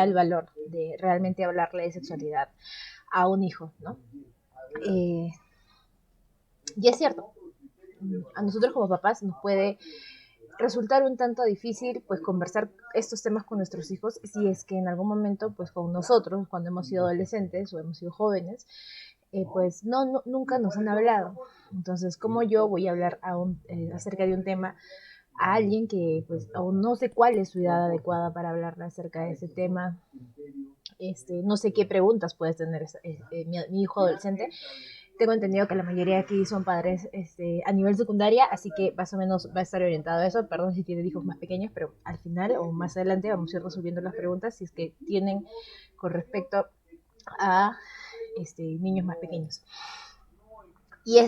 el valor de realmente hablarle de sexualidad a un hijo, ¿no? Eh, y es cierto, a nosotros como papás nos puede resultar un tanto difícil pues conversar estos temas con nuestros hijos si es que en algún momento pues con nosotros cuando hemos sido adolescentes o hemos sido jóvenes pues nunca nos han hablado. Entonces, ¿cómo yo voy a hablar acerca de un tema a alguien que pues aún no sé cuál es su edad adecuada para hablar acerca de ese tema? No sé qué preguntas puede tener mi hijo adolescente. Tengo entendido que la mayoría de aquí son padres a nivel secundaria, así que más o menos va a estar orientado a eso. Perdón si tienen hijos más pequeños, pero al final o más adelante vamos a ir resolviendo las preguntas si es que tienen con respecto a niños más pequeños. Y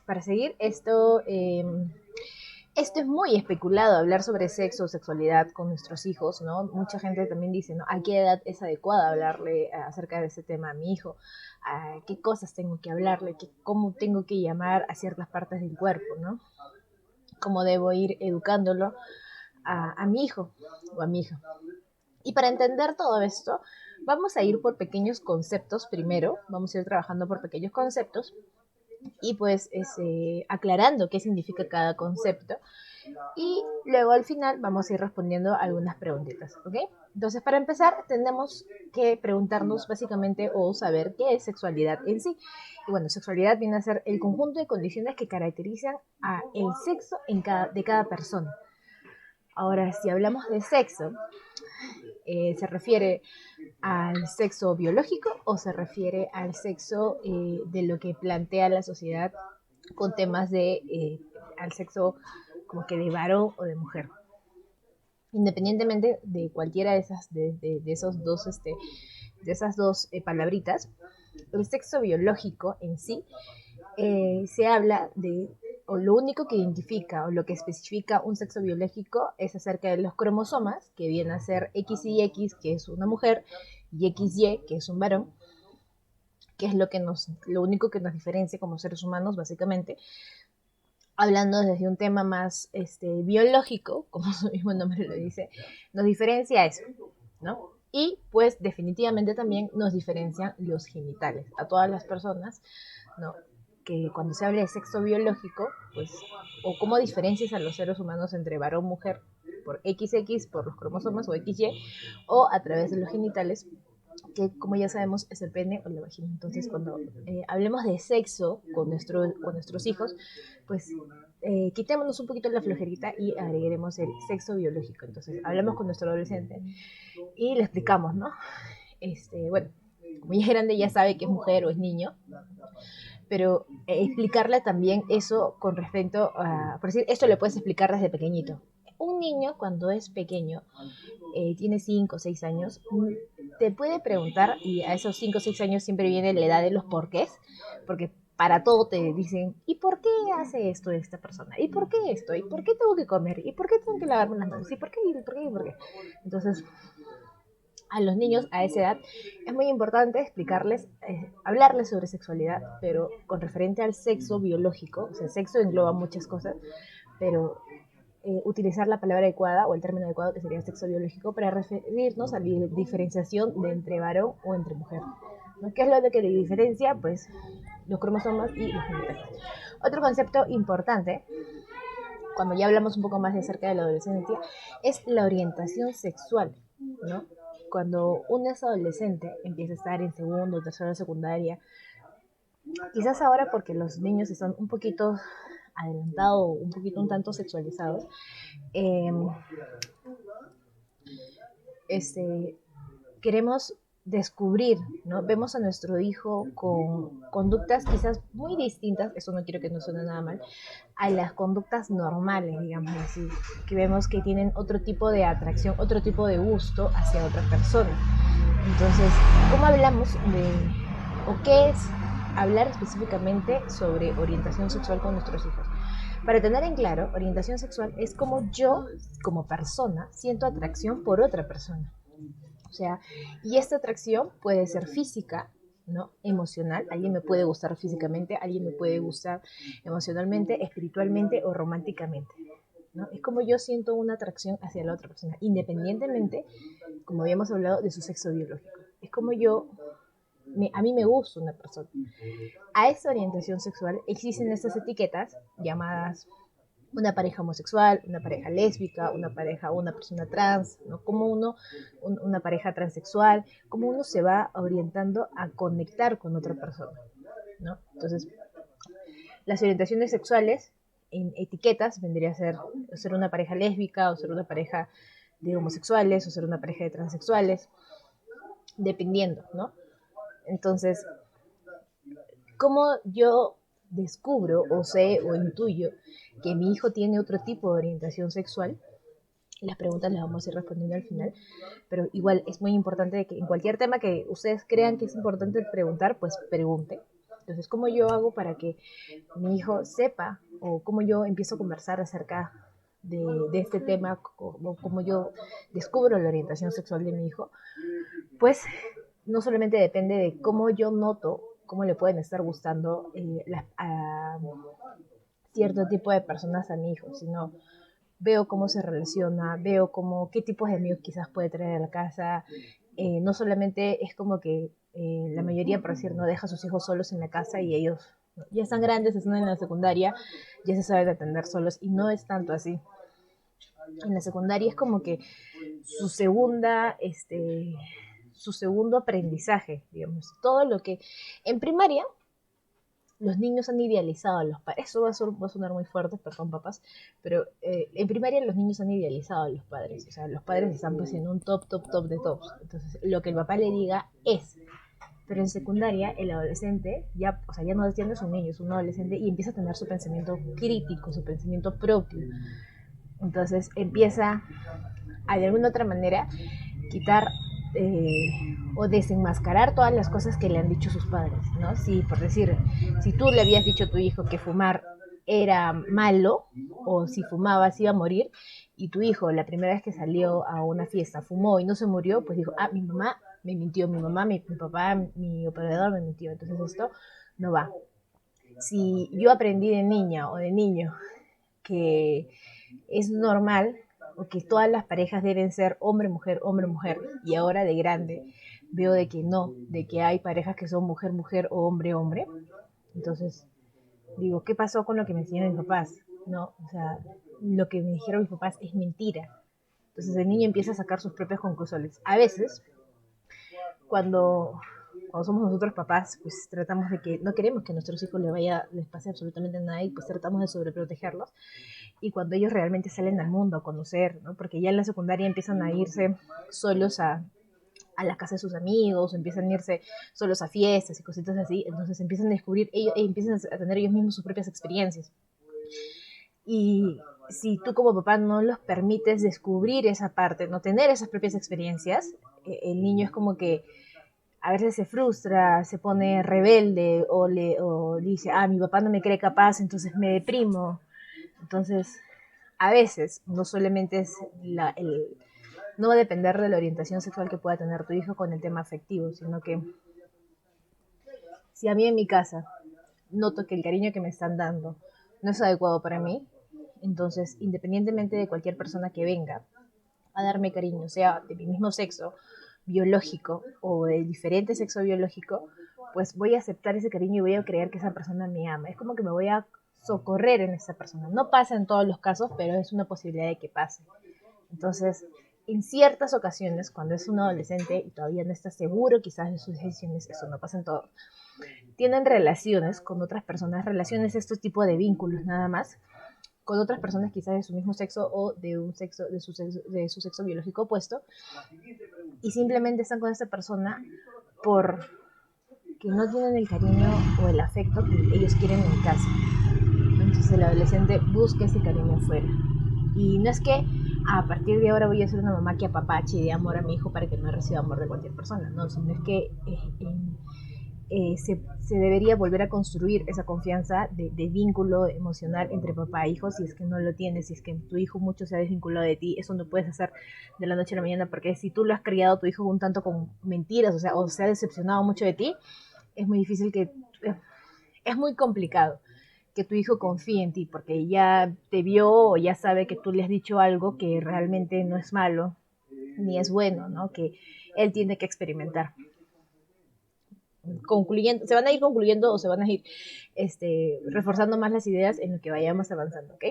para seguir, esto es muy especulado, hablar sobre sexo o sexualidad con nuestros hijos, ¿no? Mucha gente también dice, ¿no? ¿A qué edad es adecuada hablarle acerca de ese tema a mi hijo? ¿A qué cosas tengo que hablarle? ¿Cómo tengo que llamar a ciertas partes del cuerpo, ¿no? ¿Cómo debo ir educándolo a mi hijo o a mi hija? Y para entender todo esto, vamos a ir por pequeños conceptos primero, vamos a ir trabajando por pequeños conceptos y pues aclarando qué significa cada concepto y luego al final vamos a ir respondiendo algunas preguntitas, ¿ok? Entonces, para empezar, tenemos que preguntarnos básicamente o saber qué es sexualidad en sí. Y bueno, sexualidad viene a ser el conjunto de condiciones que caracterizan a el sexo de cada persona. Ahora, si hablamos de sexo, ¿se refiere al sexo biológico o se refiere al sexo de lo que plantea la sociedad con temas al sexo como que de varón o de mujer? Independientemente de cualquiera de esos dos, de esas dos palabritas, el sexo biológico en sí se habla de, o lo único que identifica o lo que especifica un sexo biológico es acerca de los cromosomas, que viene a ser XY, que es una mujer, y XY, que es un varón, que es lo único que nos diferencia como seres humanos, básicamente, hablando desde un tema más biológico, como su mismo nombre lo dice, nos diferencia eso, ¿no? Y pues definitivamente también nos diferencian los genitales. A todas las personas, ¿no? Que cuando se habla de sexo biológico, pues, o cómo diferencias a los seres humanos entre varón y mujer por XX, por los cromosomas o XY, o a través de los genitales, que como ya sabemos es el pene o la vagina. Entonces, cuando hablemos de sexo con nuestros hijos, pues quitémonos un poquito la flojerita y agreguemos el sexo biológico. Entonces, hablamos con nuestro adolescente y le explicamos, ¿no? Bueno, como ya es grande ya sabe que es mujer o es niño, pero explicarle también eso con respecto a, por decir, esto le puedes explicar desde pequeñito. Un niño cuando es pequeño, tiene 5 o 6 años, te puede preguntar, y a esos 5 o 6 años siempre viene la edad de los porqués, porque para todo te dicen, ¿y por qué hace esto esta persona? ¿Y por qué esto? ¿Y por qué tengo que comer? ¿Y por qué tengo que lavarme las manos? ¿Y por qué? ¿Y por qué? ¿Y por qué? Entonces, a los niños a esa edad es muy importante explicarles, hablarles sobre sexualidad, pero con referente al sexo biológico, o sea, el sexo engloba muchas cosas, pero utilizar la palabra adecuada o el término adecuado que sería sexo biológico para referirnos a la diferenciación de entre varón o entre mujer. ¿No? ¿Qué es lo de que le diferencia? Pues los cromosomas y los genitales. Otro concepto importante, cuando ya hablamos un poco más de acerca de la adolescencia, es la orientación sexual, ¿no? Cuando uno es adolescente, empieza a estar en segundo o tercero de secundaria, quizás ahora porque los niños están un poquito adelantados, un poquito un tanto sexualizados, eh, este, queremos descubrir, ¿no? Vemos a nuestro hijo con conductas quizás muy distintas, eso no quiero que nos suene nada mal, a las conductas normales, digamos así, que vemos que tienen otro tipo de atracción, otro tipo de gusto hacia otra persona. Entonces, ¿cómo hablamos o qué es hablar específicamente sobre orientación sexual con nuestros hijos? Para tener en claro, orientación sexual es como yo, como persona, siento atracción por otra persona. O sea, y esta atracción puede ser física, ¿no? Emocional. Alguien me puede gustar físicamente, alguien me puede gustar emocionalmente, espiritualmente o románticamente. ¿no? Es como yo siento una atracción hacia la otra persona, independientemente, como habíamos hablado, de su sexo biológico. Es como a mí me gusta una persona. A esa orientación sexual existen estas etiquetas llamadas una pareja homosexual, una pareja lésbica, una persona trans, ¿no? Una pareja transexual, como uno se va orientando a conectar con otra persona, ¿no? Entonces, las orientaciones sexuales en etiquetas vendría a ser una pareja lésbica, o ser una pareja de homosexuales, o ser una pareja de transexuales, dependiendo, ¿no? Entonces, ¿cómo yo descubro o sé o intuyo que mi hijo tiene otro tipo de orientación sexual? Las preguntas las vamos a ir respondiendo al final, pero igual es muy importante que en cualquier tema que ustedes crean que es importante preguntar, pues pregunte. Entonces, ¿cómo yo hago para que mi hijo sepa o cómo yo empiezo a conversar acerca de este tema, cómo yo descubro la orientación sexual de mi hijo? Pues no solamente depende de cómo yo noto cómo le pueden estar gustando a cierto tipo de personas a mi hijo, sino veo cómo se relaciona, veo qué tipos de amigos quizás puede traer a la casa. No solamente es como que la mayoría, por decir, no deja a sus hijos solos en la casa y ellos ya están grandes, están en la secundaria, ya se saben atender solos y no es tanto así. En la secundaria es como que su su segundo aprendizaje, digamos. Todo lo que en primaria los niños han idealizado a los padres. Eso va a sonar muy fuerte, perdón papás, pero en primaria los niños han idealizado a los padres. O sea, los padres están pues en un top de tops. Entonces, lo que el papá le diga es. Pero en secundaria, el adolescente ya, o sea, ya no es un niño, es un adolescente y empieza a tener su pensamiento crítico, su pensamiento propio. Entonces empieza a de alguna otra manera quitar o desenmascarar todas las cosas que le han dicho sus padres, ¿no? Si, por decir, si tú le habías dicho a tu hijo que fumar era malo o si fumabas iba a morir y tu hijo la primera vez que salió a una fiesta fumó y no se murió, pues dijo, mi mamá me mintió, mi papá, mi operador me mintió, entonces esto no va. Si yo aprendí de niña o de niño que es normal o que todas las parejas deben ser hombre, mujer, y ahora de grande veo de que no, de que hay parejas que son mujer, mujer o hombre, hombre. Entonces digo, ¿qué pasó con lo que me enseñaron mis papás? No, o sea, lo que me dijeron mis papás es mentira. Entonces el niño empieza a sacar sus propias conclusiones. A veces, cuando, cuando somos nosotros papás, pues tratamos de que no queremos que a nuestros hijos les pase absolutamente nada y pues tratamos de sobreprotegerlos. Y cuando ellos realmente salen al mundo a conocer, ¿no? Porque ya en la secundaria empiezan a irse solos a la casa de sus amigos, empiezan a irse solos a fiestas y cositas así, entonces empiezan a descubrir, ellos empiezan a tener ellos mismos sus propias experiencias. Y si tú como papá no los permites descubrir esa parte, no tener esas propias experiencias, el niño es como que a veces se frustra, se pone rebelde o dice, mi papá no me cree capaz, entonces me deprimo. Entonces, a veces no solamente es no va a depender de la orientación sexual que pueda tener tu hijo con el tema afectivo, sino que si a mí en mi casa noto que el cariño que me están dando no es adecuado para mí, entonces independientemente de cualquier persona que venga a darme cariño, sea de mi mismo sexo biológico o de diferente sexo biológico, pues voy a aceptar ese cariño y voy a creer que esa persona me ama. Es como que me voy a socorrer en esa persona. No pasa en todos los casos, pero es una posibilidad de que pase. Entonces, en ciertas ocasiones, cuando es un adolescente y todavía no está seguro quizás de sus decisiones, eso no pasa en todo, tienen relaciones con otras personas, relaciones, este tipo de vínculos nada más, con otras personas quizás de su mismo sexo o de su sexo biológico opuesto, y simplemente están con esa persona por que no tienen el cariño o el afecto que ellos quieren en casa. Entonces el adolescente busca ese cariño afuera. Y no es que a partir de ahora voy a ser una mamá que apapache de amor a mi hijo para que no reciba amor de cualquier persona, no, sino es que se debería volver a construir esa confianza de vínculo emocional entre papá e hijo, si es que no lo tienes, si es que tu hijo mucho se ha desvinculado de ti, eso no puedes hacer de la noche a la mañana, porque si tú lo has criado tu hijo un tanto con mentiras, o se ha decepcionado mucho de ti, es muy difícil es muy complicado que tu hijo confíe en ti, porque ya te vio o ya sabe que tú le has dicho algo que realmente no es malo ni es bueno, ¿no? Que él tiene que experimentar. Concluyendo, se van a ir concluyendo o se van a ir reforzando más las ideas en lo que vayamos avanzando, ¿ok?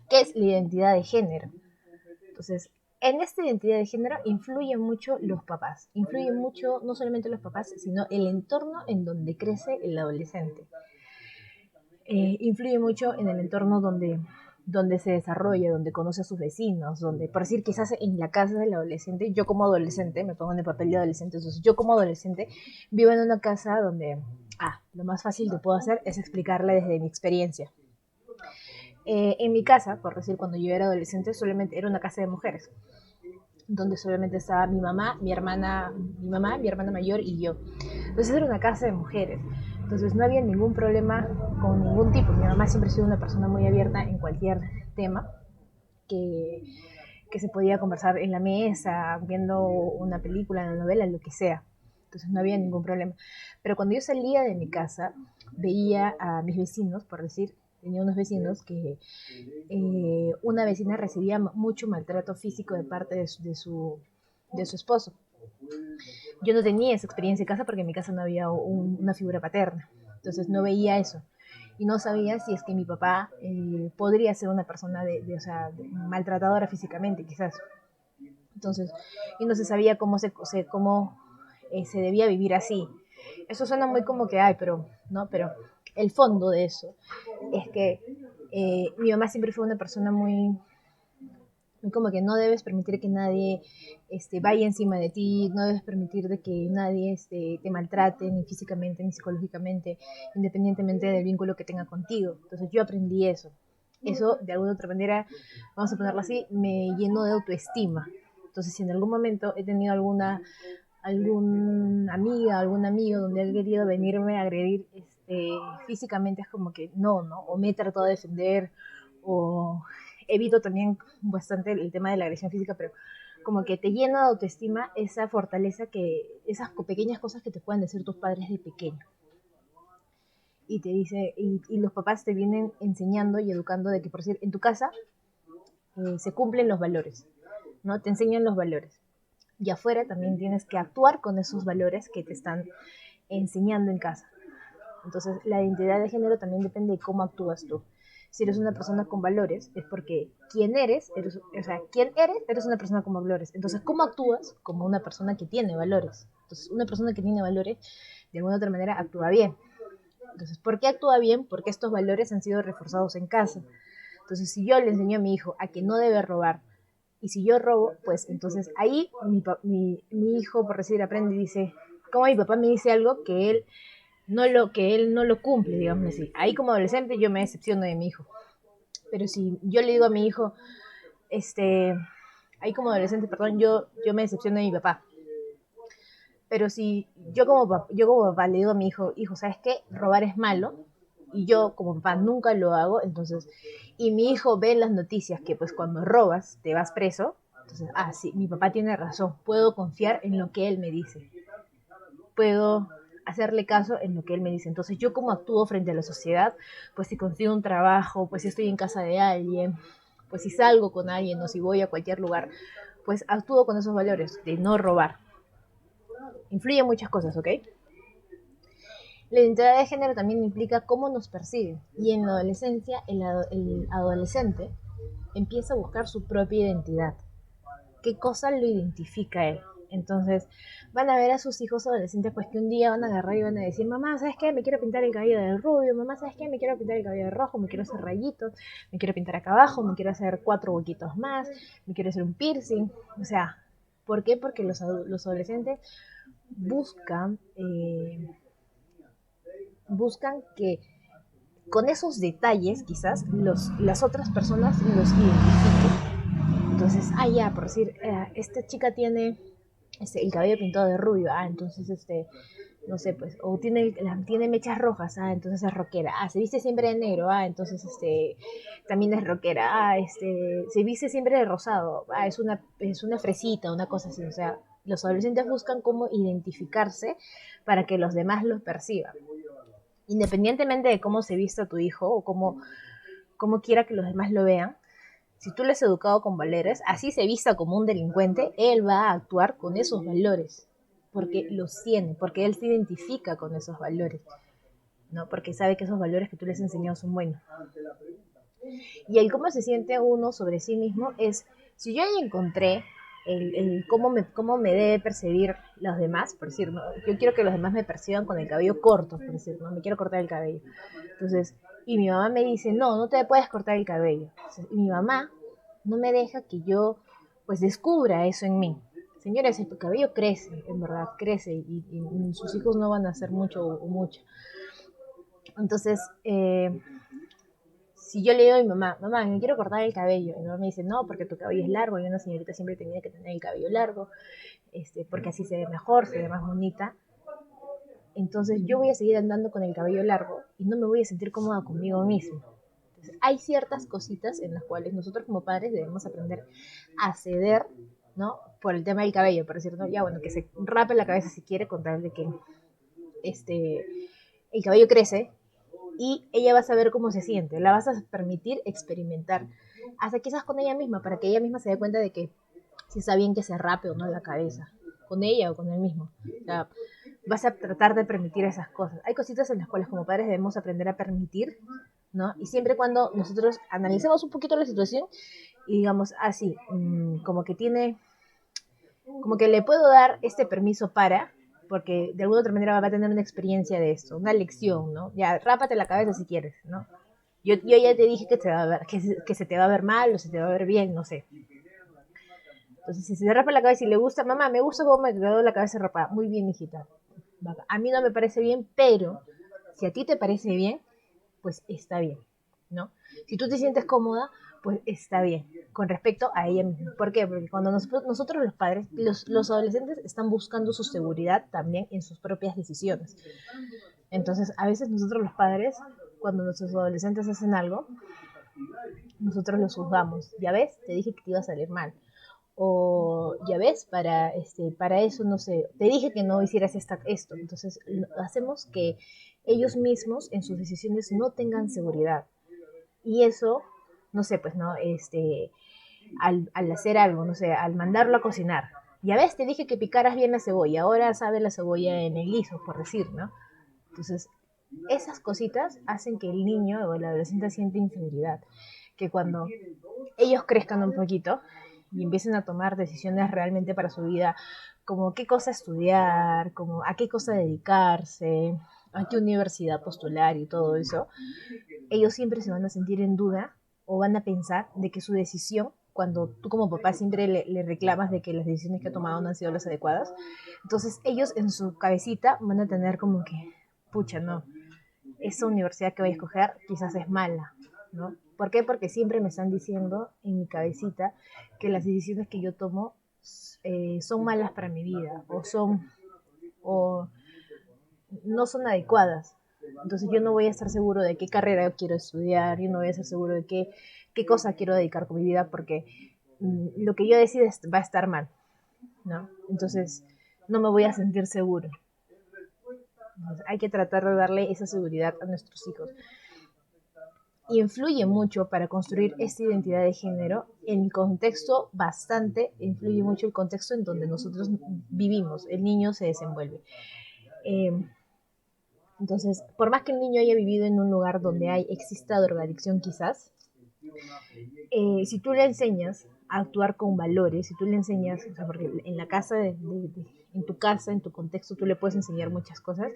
¿Qué es la identidad de género? Entonces, en esta identidad de género influyen mucho los papás, influyen mucho no solamente los papás, sino el entorno en donde crece el adolescente. Influye mucho en el entorno donde se desarrolla, donde conoce a sus vecinos, donde, por decir, quizás en la casa del adolescente, yo como adolescente, me pongo en el papel de adolescente, entonces yo como adolescente vivo en una casa donde, lo más fácil que puedo hacer es explicarle desde mi experiencia. En mi casa, por decir, cuando yo era adolescente, solamente era una casa de mujeres, donde solamente estaba mi mamá, mi hermana mayor y yo. Entonces era una casa de mujeres. Entonces no había ningún problema con ningún tipo. Mi mamá siempre ha sido una persona muy abierta en cualquier tema que, que se podía conversar en la mesa, viendo una película, una novela, lo que sea. Entonces no había ningún problema. Pero cuando yo salía de mi casa, veía a mis vecinos, por decir, tenía unos vecinos que una vecina recibía mucho maltrato físico de parte de su esposo. Yo no tenía esa experiencia en casa porque en mi casa no había una figura paterna, entonces no veía eso y no sabía si es que mi papá podría ser una persona o sea, maltratadora físicamente quizás. Entonces, y no se sabía cómo se debía vivir así. Eso suena muy como que, ay, pero, ¿no? Pero el fondo de eso es que mi mamá siempre fue una persona muy, muy como que no debes permitir que nadie vaya encima de ti, no debes permitir de que nadie te maltrate ni físicamente ni psicológicamente, independientemente del vínculo que tenga contigo. Entonces yo aprendí eso. Eso, de alguna otra manera, vamos a ponerlo así, me llenó de autoestima. Entonces, si en algún momento he tenido alguna amiga, algún amigo donde ha querido venirme a agredir físicamente, es como que no, o me he tratado de defender, o evito también bastante el tema de la agresión física, pero como que te llena de autoestima esa fortaleza esas pequeñas cosas que te pueden decir tus padres de pequeño. Y te dice, y los papás te vienen enseñando y educando de que, por decir, en tu casa se cumplen los valores, ¿no? Te enseñan los valores. Y afuera también tienes que actuar con esos valores que te están enseñando en casa. Entonces, la identidad de género también depende de cómo actúas tú. Si eres una persona con valores, es porque eres una persona con valores. Entonces, ¿cómo actúas? Como una persona que tiene valores. Entonces, una persona que tiene valores, de alguna otra manera, actúa bien. Entonces, ¿por qué actúa bien? Porque estos valores han sido reforzados en casa. Entonces, si yo le enseño a mi hijo a que no debe robar, y si yo robo, pues entonces ahí mi hijo, por decir, aprende y dice, como mi papá me dice algo que él no lo cumple, digamos así. Ahí como adolescente yo me decepciono de mi hijo. Pero si yo le digo a mi hijo, ahí como adolescente, perdón, yo me decepciono de mi papá. Pero si yo como papá le digo a mi hijo, ¿sabes qué? Robar es malo. Y yo como papá nunca lo hago, entonces, y mi hijo ve en las noticias que pues cuando robas te vas preso, entonces, sí, mi papá tiene razón, puedo confiar en lo que él me dice, puedo hacerle caso en lo que él me dice. Entonces, yo como actúo frente a la sociedad, pues si consigo un trabajo, pues si estoy en casa de alguien, pues si salgo con alguien o si voy a cualquier lugar, pues actúo con esos valores de no robar. Influye en muchas cosas, ¿ok? La identidad de género también implica cómo nos perciben. Y en la adolescencia, el adolescente empieza a buscar su propia identidad. ¿Qué cosa lo identifica a él? Entonces, van a ver a sus hijos adolescentes, pues que un día van a agarrar y van a decir, mamá, ¿sabes qué? Me quiero pintar el cabello de rubio, mamá, ¿sabes qué? Me quiero pintar el cabello de rojo, me quiero hacer rayitos, me quiero pintar acá abajo, me quiero hacer 4 huequitos más, me quiero hacer un piercing. O sea, ¿por qué? Porque los adolescentes buscan que con esos detalles quizás las otras personas los identifiquen. Entonces, ya, por decir, esta chica tiene el cabello pintado de rubio, entonces, no sé, pues, o tiene mechas rojas, entonces es rockera, se viste siempre de negro, entonces, también es rockera, se viste siempre de rosado, es una fresita, una cosa así, o sea, los adolescentes buscan cómo identificarse para que los demás los perciban. Independientemente de cómo se vista tu hijo o cómo quiera que los demás lo vean, si tú le has educado con valores, así se vista como un delincuente, él va a actuar con esos valores, porque los tiene, porque él se identifica con esos valores, ¿no? Porque sabe que esos valores que tú les has enseñado son buenos. Y el cómo se siente uno sobre sí mismo es, si yo ya encontré cómo me debe percibir los demás, por decir, ¿no? Yo quiero que los demás me perciban con el cabello corto, por decir, no me quiero cortar el cabello. Entonces, y mi mamá me dice, no, no te puedes cortar el cabello. Entonces, y mi mamá no me deja que yo pues descubra eso en mí. Señores, el cabello crece, en verdad, crece y sus hijos no van a hacer mucho o mucho. Entonces, si yo le digo a mi mamá, mamá, me quiero cortar el cabello, y mi mamá me dice, no, porque tu cabello es largo, y una señorita siempre tenía que tener el cabello largo, porque así se ve mejor, se ve más bonita. Entonces yo voy a seguir andando con el cabello largo y no me voy a sentir cómoda conmigo misma. Entonces, hay ciertas cositas en las cuales nosotros como padres debemos aprender a ceder, ¿no? Por el tema del cabello, por decir, no, ya bueno, que se rape la cabeza si quiere, con tal de que el cabello crece y ella va a saber cómo se siente, la vas a permitir experimentar, hasta quizás con ella misma, para que ella misma se dé cuenta de que si está bien que se rape o no la cabeza, con ella o con él mismo. O sea, vas a tratar de permitir esas cosas. Hay cositas en las cuales como padres debemos aprender a permitir, ¿no? Y siempre cuando nosotros analicemos un poquito la situación y digamos, así, como que tiene, como que le puedo dar este permiso para, porque de alguna otra manera va a tener una experiencia de esto, una lección, ¿no? Ya, rápate la cabeza si quieres, ¿no? Yo ya te dije que, te va a ver, que se te va a ver mal o se te va a ver bien, no sé. Entonces, si se rapa la cabeza y le gusta, mamá, me gusta cómo me quedó la cabeza rapada. Muy bien, hijita. A mí no me parece bien, pero si a ti te parece bien, pues está bien, ¿no? Si tú te sientes cómoda, pues está bien, con respecto a ella misma. ¿Por qué? Porque cuando nosotros los padres, los adolescentes están buscando su seguridad también en sus propias decisiones. Entonces, a veces nosotros los padres, cuando nuestros adolescentes hacen algo, nosotros los juzgamos. Ya ves, te dije que te iba a salir mal. O ya ves, para eso no sé, te dije que no hicieras esto. Entonces hacemos que ellos mismos en sus decisiones no tengan seguridad. Y eso, no sé, pues no, al hacer algo, no sé, al mandarlo a cocinar. Ya ves, te dije que picaras bien la cebolla, ahora sabe la cebolla en el guiso, por decir, ¿no? Entonces, esas cositas hacen que el niño o el adolescente siente inseguridad. Que cuando ellos crezcan un poquito y empiecen a tomar decisiones realmente para su vida, como qué cosa estudiar, como a qué cosa dedicarse, a qué universidad postular y todo eso, ellos siempre se van a sentir en duda o van a pensar de que su decisión, cuando tú como papá siempre le reclamas de que las decisiones que ha tomado no han sido las adecuadas, entonces ellos en su cabecita van a tener como que, pucha, no, esa universidad que voy a escoger quizás es mala, ¿no? ¿Por qué? Porque siempre me están diciendo en mi cabecita que las decisiones que yo tomo son malas para mi vida o no son adecuadas. Entonces yo no voy a estar seguro de qué carrera quiero estudiar, yo no voy a estar seguro de qué cosa quiero dedicar con mi vida porque lo que yo decida va a estar mal, ¿no? Entonces no me voy a sentir seguro. Entonces, hay que tratar de darle esa seguridad a nuestros hijos. Influye mucho para construir esta identidad de género en el contexto bastante, influye mucho el contexto en donde nosotros vivimos, el niño se desenvuelve. Eh, entonces, por más que el niño haya vivido en un lugar donde exista drogadicción quizás, si tú le enseñas a actuar con valores, si tú le enseñas, o sea, porque en la casa, en tu casa, en tu contexto, tú le puedes enseñar muchas cosas,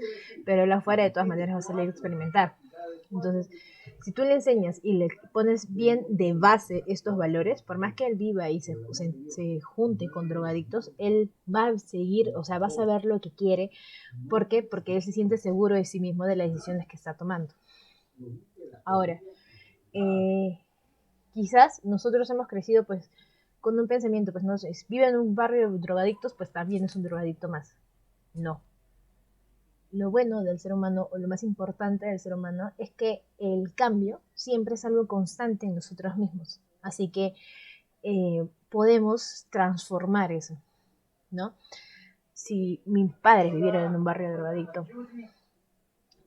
pero él afuera de todas maneras va a salir a experimentar. Entonces, si tú le enseñas y le pones bien de base estos valores, por más que él viva y se junte con drogadictos, él va a seguir, o sea, va a saber lo que quiere. ¿Por qué? Porque él se siente seguro de sí mismo de las decisiones que está tomando. Ahora, eh, quizás nosotros hemos crecido pues con un pensamiento, pues no sé, vive en un barrio de drogadictos, pues también es un drogadicto más. No. Lo bueno del ser humano o lo más importante del ser humano es que el cambio siempre es algo constante en nosotros mismos. Así que podemos transformar eso, ¿no? Si mis padres vivieran en un barrio drogadicto,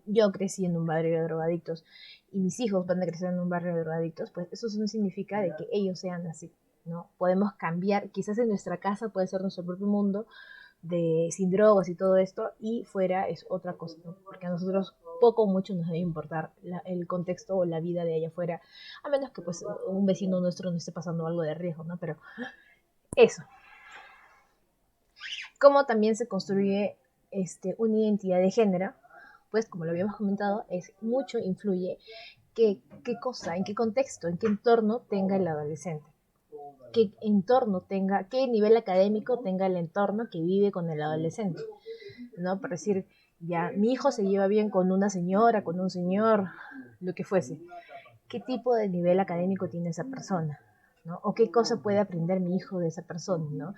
yo crecí en un barrio de drogadictos y mis hijos van a crecer en un barrio de drogadictos, pues eso no significa de que ellos sean así, ¿no? Podemos cambiar, quizás en nuestra casa puede ser nuestro propio mundo, sin drogas y todo esto, y fuera es otra cosa, ¿no? Porque a nosotros poco o mucho nos debe importar el contexto o la vida de allá afuera, a menos que pues un vecino nuestro no esté pasando algo de riesgo, ¿no? Pero eso, cómo también se construye una identidad de género, pues como lo habíamos comentado, es mucho influye qué cosa, en qué contexto, en qué entorno tenga el adolescente, qué entorno tenga, qué nivel académico tenga el entorno que vive con el adolescente, ¿no? Por decir, ya, mi hijo se lleva bien con una señora, con un señor, lo que fuese. ¿Qué tipo de nivel académico tiene esa persona? ¿No? O qué cosa puede aprender mi hijo de esa persona, ¿no?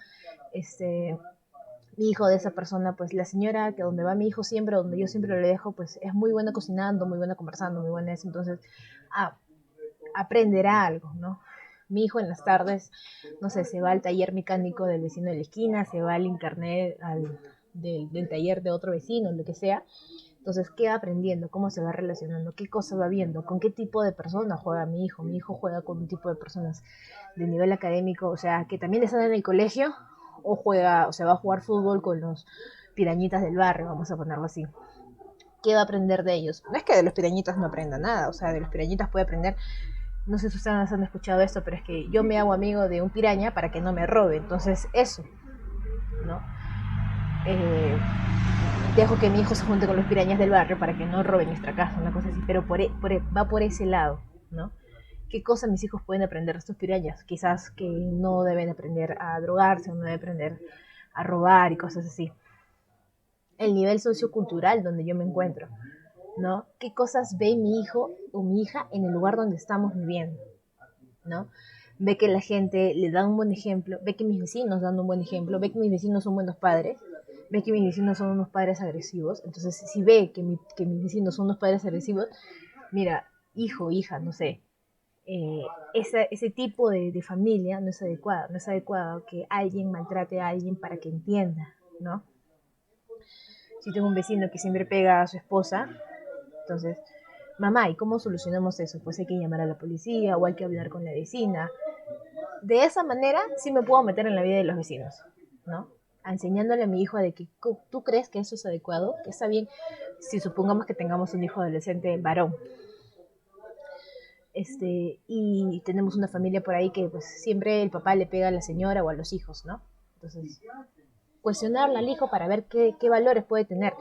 Mi hijo de esa persona, pues la señora que donde va mi hijo siempre, donde yo siempre lo dejo, pues es muy buena cocinando, muy buena conversando, muy buena eso, entonces ah, aprenderá algo, ¿no? Mi hijo en las tardes, no sé, se va al taller mecánico del vecino de la esquina, se va al internet del taller de otro vecino, lo que sea. Entonces, ¿qué va aprendiendo? ¿Cómo se va relacionando? ¿Qué cosa va viendo? ¿Con qué tipo de personas juega mi hijo? Mi hijo juega con un tipo de personas de nivel académico, o sea, que también están en el colegio, o juega, o se va a jugar fútbol con los pirañitas del barrio, vamos a ponerlo así. ¿Qué va a aprender de ellos? No es que de los pirañitas no aprenda nada, o sea, de los pirañitas puede aprender, no sé si ustedes han escuchado esto, pero es que yo me hago amigo de un piraña para que no me robe, entonces eso, ¿no? Eh, Dejo que mi hijo se junte con los pirañas del barrio para que no roben nuestra casa, una cosa así, pero va por ese lado, ¿no? ¿Qué cosas mis hijos pueden aprender de estos pirañas? Quizás que no deben aprender a drogarse, no deben aprender a robar y cosas así. El nivel sociocultural donde yo me encuentro, ¿no? ¿Qué cosas ve mi hijo o mi hija en el lugar donde estamos viviendo, ¿no? Ve que la gente le da un buen ejemplo, ve que mis vecinos dan un buen ejemplo, ve que mis vecinos son buenos padres, ve que mis vecinos son unos padres agresivos. Entonces, si ve que mis vecinos son unos padres agresivos, mira, hijo, hija, no sé, ese tipo de familia no es adecuado, no es adecuado que alguien maltrate a alguien para que entienda, ¿no? Si tengo un vecino que siempre pega a su esposa, entonces, mamá, ¿y cómo solucionamos eso? Pues hay que llamar a la policía o hay que hablar con la vecina. De esa manera sí me puedo meter en la vida de los vecinos, ¿no? Enseñándole a mi hijo de que tú crees que eso es adecuado, que está bien si supongamos que tengamos un hijo adolescente varón, y tenemos una familia por ahí que pues siempre el papá le pega a la señora o a los hijos, ¿no? Entonces, cuestionarle al hijo para ver qué valores puede tener,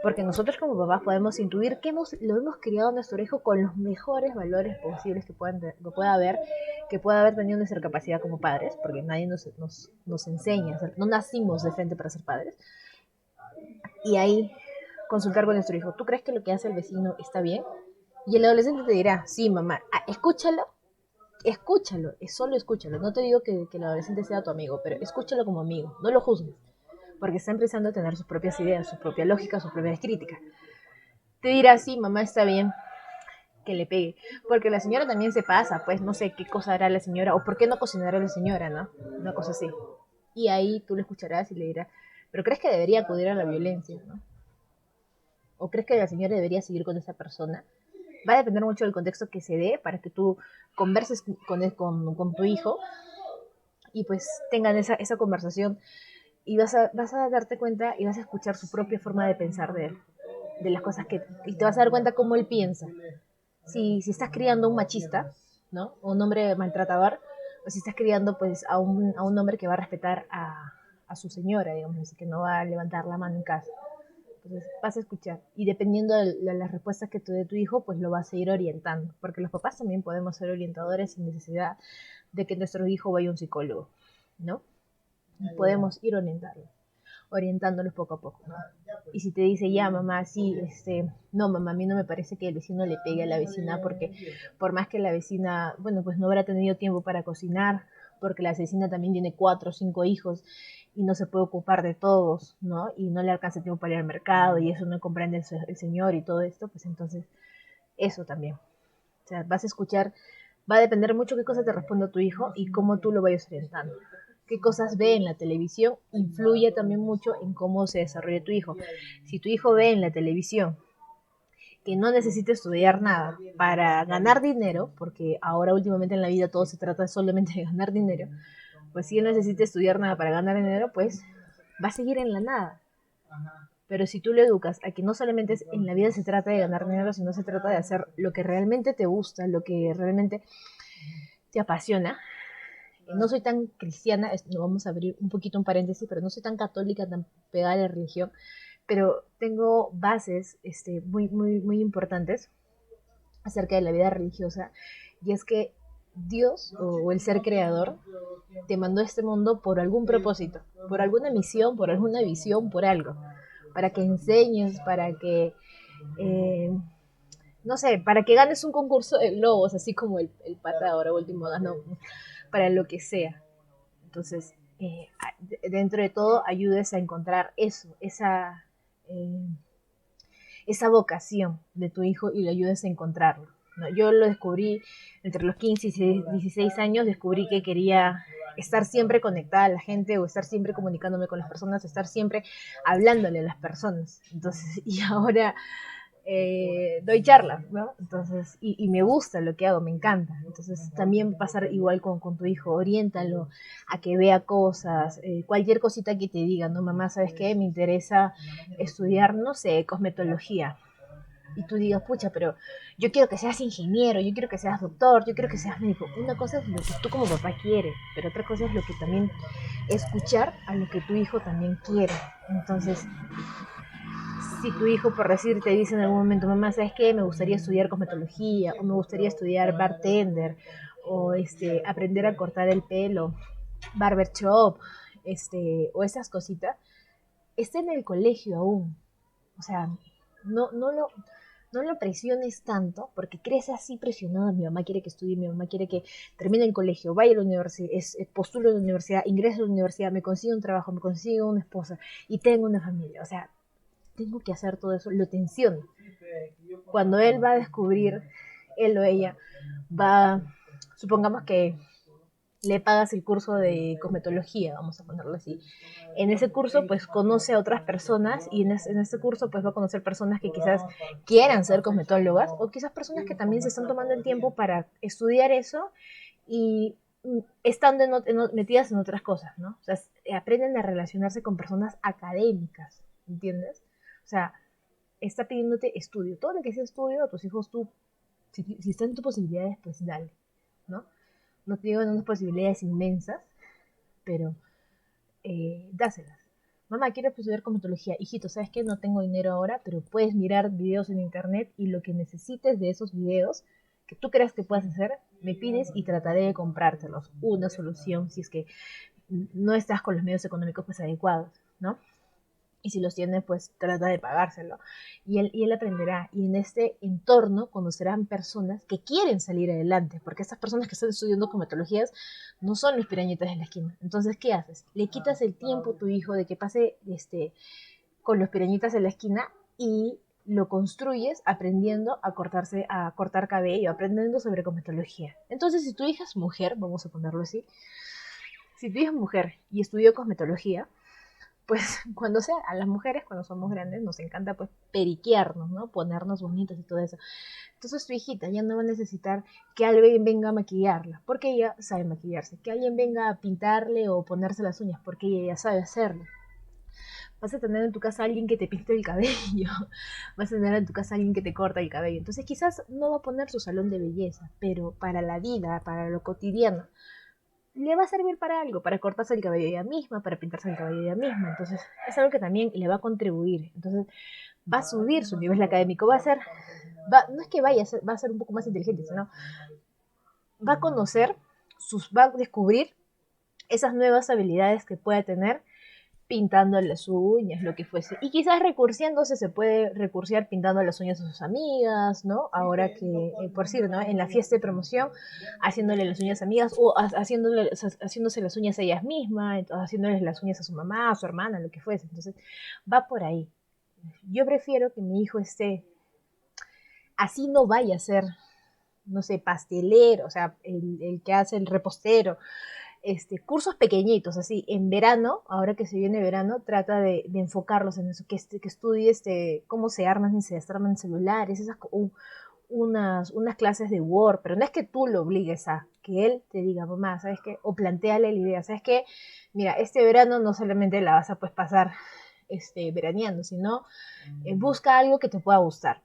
porque nosotros como papás podemos intuir que lo hemos criado a nuestro hijo con los mejores valores posibles que pueda haber tenido nuestra capacidad como padres, porque nadie nos enseña, o sea, no nacimos de frente para ser padres, y ahí consultar con nuestro hijo, ¿tú crees que lo que hace el vecino está bien? Y el adolescente te dirá, sí, mamá, escúchalo, solo escúchalo. No te digo que el adolescente sea tu amigo, pero escúchalo como amigo, no lo juzgues, porque está empezando a tener sus propias ideas, su propia lógica, sus propias críticas. Te dirá, sí, mamá, está bien que le pegue, porque la señora también se pasa, pues no sé qué cosa hará la señora, o por qué no cocinará la señora, ¿no? Una cosa así. Y ahí tú le escucharás y le dirás, pero ¿crees que debería acudir a la violencia, no? ¿O crees que la señora debería seguir con esa persona? Va a depender mucho del contexto que se dé para que tú converses con tu hijo y pues tengan esa conversación y vas a darte cuenta y vas a escuchar su propia forma de pensar de él, de las cosas y te vas a dar cuenta cómo él piensa. Si estás criando un machista, ¿no? Un hombre maltratador, o si estás criando pues a un hombre que va a respetar a su señora, digamos, así que no va a levantar la mano en casa. Entonces vas a escuchar y dependiendo de las respuestas que tú dé tu hijo, pues lo vas a ir orientando, porque los papás también podemos ser orientadores sin necesidad de que nuestro hijo vaya a un psicólogo, ¿no? Podemos ir orientándolos poco a poco, ¿no? Y si te dice, ya mamá, sí, no mamá, a mí no me parece que el vecino le pegue a la vecina porque por más que la vecina, bueno, pues no habrá tenido tiempo para cocinar, porque la vecina también tiene 4 o 5 hijos y no se puede ocupar de todos, ¿no? Y no le alcanza tiempo para ir al mercado y eso no comprende el señor y todo esto, pues entonces eso también. O sea, vas a escuchar, va a depender mucho qué cosa te responda tu hijo y cómo tú lo vayas orientando. Qué cosas ve en la televisión influye también mucho en cómo se desarrolla tu hijo. Si tu hijo ve en la televisión que no necesite estudiar nada para ganar dinero, porque ahora últimamente en la vida todo se trata solamente de ganar dinero, pues si él no necesita estudiar nada para ganar dinero, pues va a seguir en la nada. Pero si tú lo educas a que no solamente en la vida se trata de ganar dinero, sino se trata de hacer lo que realmente te gusta, lo que realmente te apasiona. No soy tan cristiana, no, vamos a abrir un poquito un paréntesis, pero no soy tan católica, tan pegada a la religión, pero tengo bases muy importantes acerca de la vida religiosa, y es que Dios o el ser creador te mandó a este mundo por algún propósito, por alguna misión, por alguna visión, por algo, para que enseñes, para que, no sé, para que ganes un concurso de globos, así como el pata ahora último ganó, para lo que sea. Entonces, dentro de todo, ayudes a encontrar eso, esa vocación de tu hijo y lo ayudes a encontrarlo, ¿no? Yo lo descubrí entre los 15 y 16 años, descubrí que quería estar siempre conectada a la gente o estar siempre comunicándome con las personas, estar siempre hablándole a las personas. Entonces, y ahora doy charlas, ¿no? Entonces, y me gusta lo que hago, me encanta. Entonces, también pasar igual con tu hijo, oriéntalo a que vea cosas, cualquier cosita que te diga, ¿no? Mamá, ¿sabes qué? Me interesa estudiar, no sé, cosmetología. Y tú digas, pucha, pero yo quiero que seas ingeniero, yo quiero que seas doctor, yo quiero que seas médico. Una cosa es lo que tú como papá quieres, pero otra cosa es lo que también escuchar a lo que tu hijo también quiere. Entonces, si tu hijo, por decir, te dice en algún momento, mamá, ¿sabes qué? Me gustaría estudiar cosmetología, o me gustaría estudiar bartender, o aprender a cortar el pelo, barber shop, o esas cositas, está en el colegio aún. O sea, no, no lo presiones tanto, porque crece así presionado. Mi mamá quiere que estudie, mi mamá quiere que termine el colegio, vaya a la universidad, postulo a la universidad, ingreso a la universidad, me consiga un trabajo, me consiga una esposa y tengo una familia. O sea, tengo que hacer todo eso, lo tensiona. Cuando él va a descubrir, él o ella, va, supongamos que le pagas el curso de cosmetología, vamos a ponerlo así. En ese curso, pues conoce a otras personas y en ese curso, pues va a conocer personas que quizás quieran ser cosmetólogas o quizás personas que también se están tomando el tiempo para estudiar eso y estando metidas en otras cosas, ¿no? O sea, aprenden a relacionarse con personas académicas, ¿entiendes? O sea, está pidiéndote estudio. Todo lo que sea estudio, a tus hijos tú, si están en tus posibilidades, pues dale, ¿no? No te digo en unas posibilidades inmensas, pero dáselas. Mamá, quiero estudiar cosmetología. Hijito, ¿sabes qué? No tengo dinero ahora, pero puedes mirar videos en internet y lo que necesites de esos videos que tú creas que puedas hacer, me pides y trataré de comprártelos. Una solución si es que no estás con los medios económicos pues adecuados, ¿no? Y si los tiene, pues trata de pagárselo. Y él aprenderá. Y en este entorno conocerán personas que quieren salir adelante, porque estas personas que están estudiando cosmetologías no son los pirañitas de la esquina. Entonces, ¿qué haces? Le quitas el tiempo a tu hijo de que pase con los pirañitas de la esquina y lo construyes aprendiendo a cortar cabello, aprendiendo sobre cosmetología. Entonces, si tu hija es mujer, vamos a ponerlo así, si tu hija es mujer y estudió cosmetología, pues cuando sea, a las mujeres cuando somos grandes nos encanta pues periquearnos, ¿no? Ponernos bonitas y todo eso. Entonces tu hijita ya no va a necesitar que alguien venga a maquillarla, porque ella sabe maquillarse, que alguien venga a pintarle o ponerse las uñas, porque ella ya sabe hacerlo. Vas a tener en tu casa a alguien que te pinte el cabello, vas a tener en tu casa a alguien que te corta el cabello. Entonces quizás no va a poner su salón de belleza, pero para la vida, para lo cotidiano, le va a servir para algo, para cortarse el cabello ella misma, para pintarse el cabello ella misma. Entonces, es algo que también le va a contribuir. Entonces, va a subir su nivel académico, no es que va a ser un poco más inteligente, sino va a conocer, va a descubrir esas nuevas habilidades que puede tener pintando las uñas, lo que fuese. Y quizás recursiéndose, se puede recursear pintando las uñas a sus amigas, ¿no? Ahora que, por decir, ¿no? En la fiesta de promoción, haciéndole las uñas a amigas o haciéndose las uñas a ellas mismas, entonces, haciéndoles las uñas a su mamá, a su hermana, lo que fuese. Entonces, va por ahí. Yo prefiero que mi hijo esté, así no vaya a ser, no sé, pastelero, o sea, el que hace el repostero, cursos pequeñitos, así, en verano, ahora que se viene verano, trata de enfocarlos en eso, que estudie cómo se arman y se desarman celulares, unas clases de Word, pero no es que tú lo obligues a, que él te diga, mamá, ¿sabes qué? O planteale la idea, ¿sabes qué? Mira, este verano no solamente la vas a pues pasar veraneando, sino busca algo que te pueda gustar,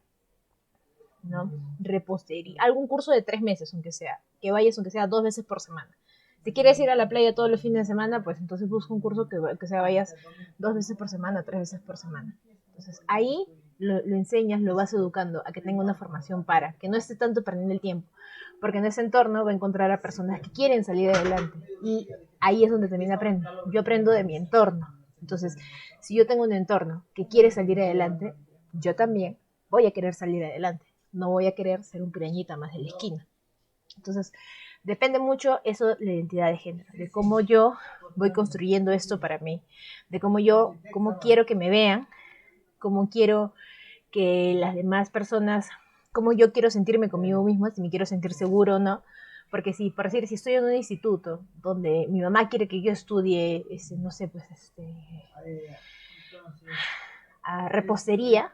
¿no? Repostería, algún curso de 3 meses, aunque sea, que vayas aunque sea 2 veces por semana. Si quieres ir a la playa todos los fines de semana, pues entonces busca un curso que sea vayas 2 veces por semana, 3 veces por semana. Entonces ahí lo enseñas, lo vas educando a que tenga una formación que no esté tanto perdiendo el tiempo, porque en ese entorno va a encontrar a personas que quieren salir adelante y ahí es donde también aprendo. Yo aprendo de mi entorno. Entonces, si yo tengo un entorno que quiere salir adelante, yo también voy a querer salir adelante. No voy a querer ser un pirañita más de la esquina. Entonces, depende mucho eso de la identidad de género, de cómo yo voy construyendo esto para mí, de cómo quiero que me vean, cómo quiero que las demás personas, cómo yo quiero sentirme conmigo misma, si me quiero sentir seguro o no. Porque si, por decir, si estoy en un instituto donde mi mamá quiere que yo estudie, no sé, pues, a repostería,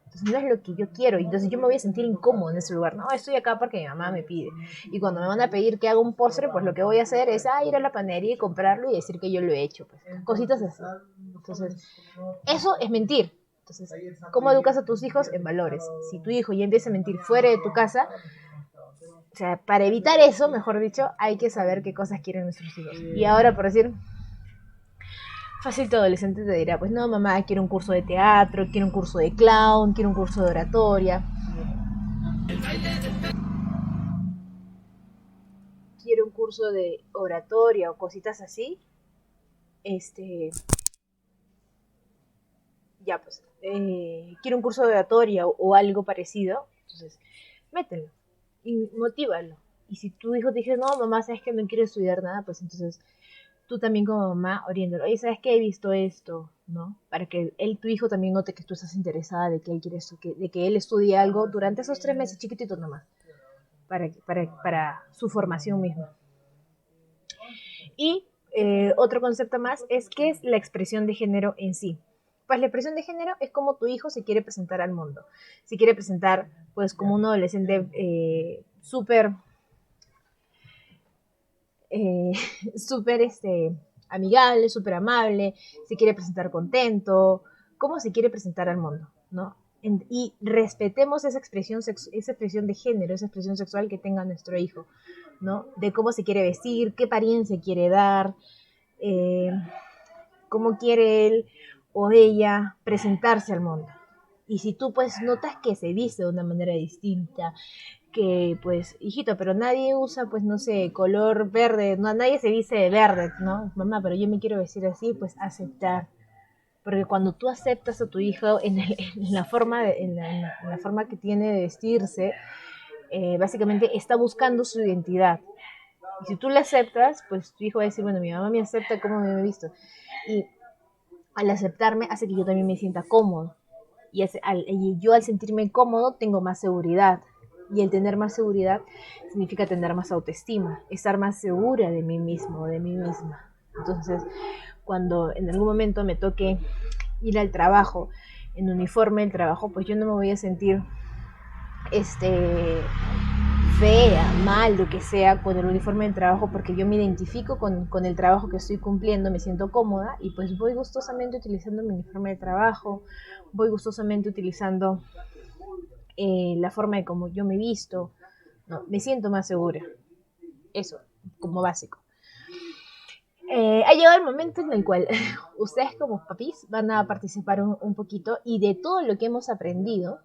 entonces no es lo que yo quiero, entonces yo me voy a sentir incómodo en ese lugar, no, estoy acá porque mi mamá me pide, y cuando me van a pedir que haga un postre, pues lo que voy a hacer es ir a la panadería y comprarlo y decir que yo lo he hecho, pues, cositas así. Entonces, eso es mentir. Entonces, ¿cómo educas a tus hijos? En valores. Si tu hijo ya empieza a mentir fuera de tu casa, o sea, para evitar eso, mejor dicho, hay que saber qué cosas quieren nuestros hijos. Y ahora, por decir, fácil tu adolescente te dirá, pues no, mamá, quiero un curso de teatro, quiero un curso de clown, quiero un curso de oratoria, quiero un curso de oratoria o cositas así. Ya pues, quiero un curso de oratoria o algo parecido, entonces, mételo y motívalo. Y si tu hijo te dice, no, mamá, sabes que no quiero estudiar nada, pues entonces tú también como mamá oriéntalo. Oye, ¿sabes qué? He visto esto, ¿no? Para que tu hijo también note que tú estás interesada de que él quiere de que él estudie algo durante esos 3 meses chiquititos nomás, para su formación misma. Y otro concepto más es qué es la expresión de género en sí. Pues la expresión de género es como tu hijo se quiere presentar al mundo. Se quiere presentar pues como un adolescente súper eh, súper amigable, súper amable, se quiere presentar contento, cómo se quiere presentar al mundo, ¿no? Y respetemos esa expresión de género, esa expresión sexual que tenga nuestro hijo, ¿no? De cómo se quiere vestir, qué apariencia quiere dar, eh, cómo quiere él o ella presentarse al mundo. Y si tú pues notas que se viste de una manera distinta, que pues, hijito, pero nadie usa pues no sé, color verde, no, nadie se viste de verde, ¿no? Mamá, pero yo me quiero vestir así, pues aceptar. Porque cuando tú aceptas a tu hijo en la forma en la forma que tiene de vestirse, básicamente está buscando su identidad. Y si tú le aceptas, pues tu hijo va a decir, bueno, mi mamá me acepta como me he visto. Y al aceptarme hace que yo también me sienta cómodo. Y yo al sentirme cómodo tengo más seguridad. Y el tener más seguridad significa tener más autoestima, estar más segura de mí mismo o de mí misma. Entonces, cuando en algún momento me toque ir al trabajo en uniforme del trabajo, pues yo no me voy a sentir fea, mal, lo que sea, con el uniforme del trabajo, porque yo me identifico con el trabajo que estoy cumpliendo, me siento cómoda y pues voy gustosamente utilizando mi uniforme de trabajo, voy gustosamente utilizando la forma de cómo yo me visto, no, me siento más segura. Eso, como básico. Ha llegado el momento en el cual ustedes como papis van a participar un poquito y de todo lo que hemos aprendido,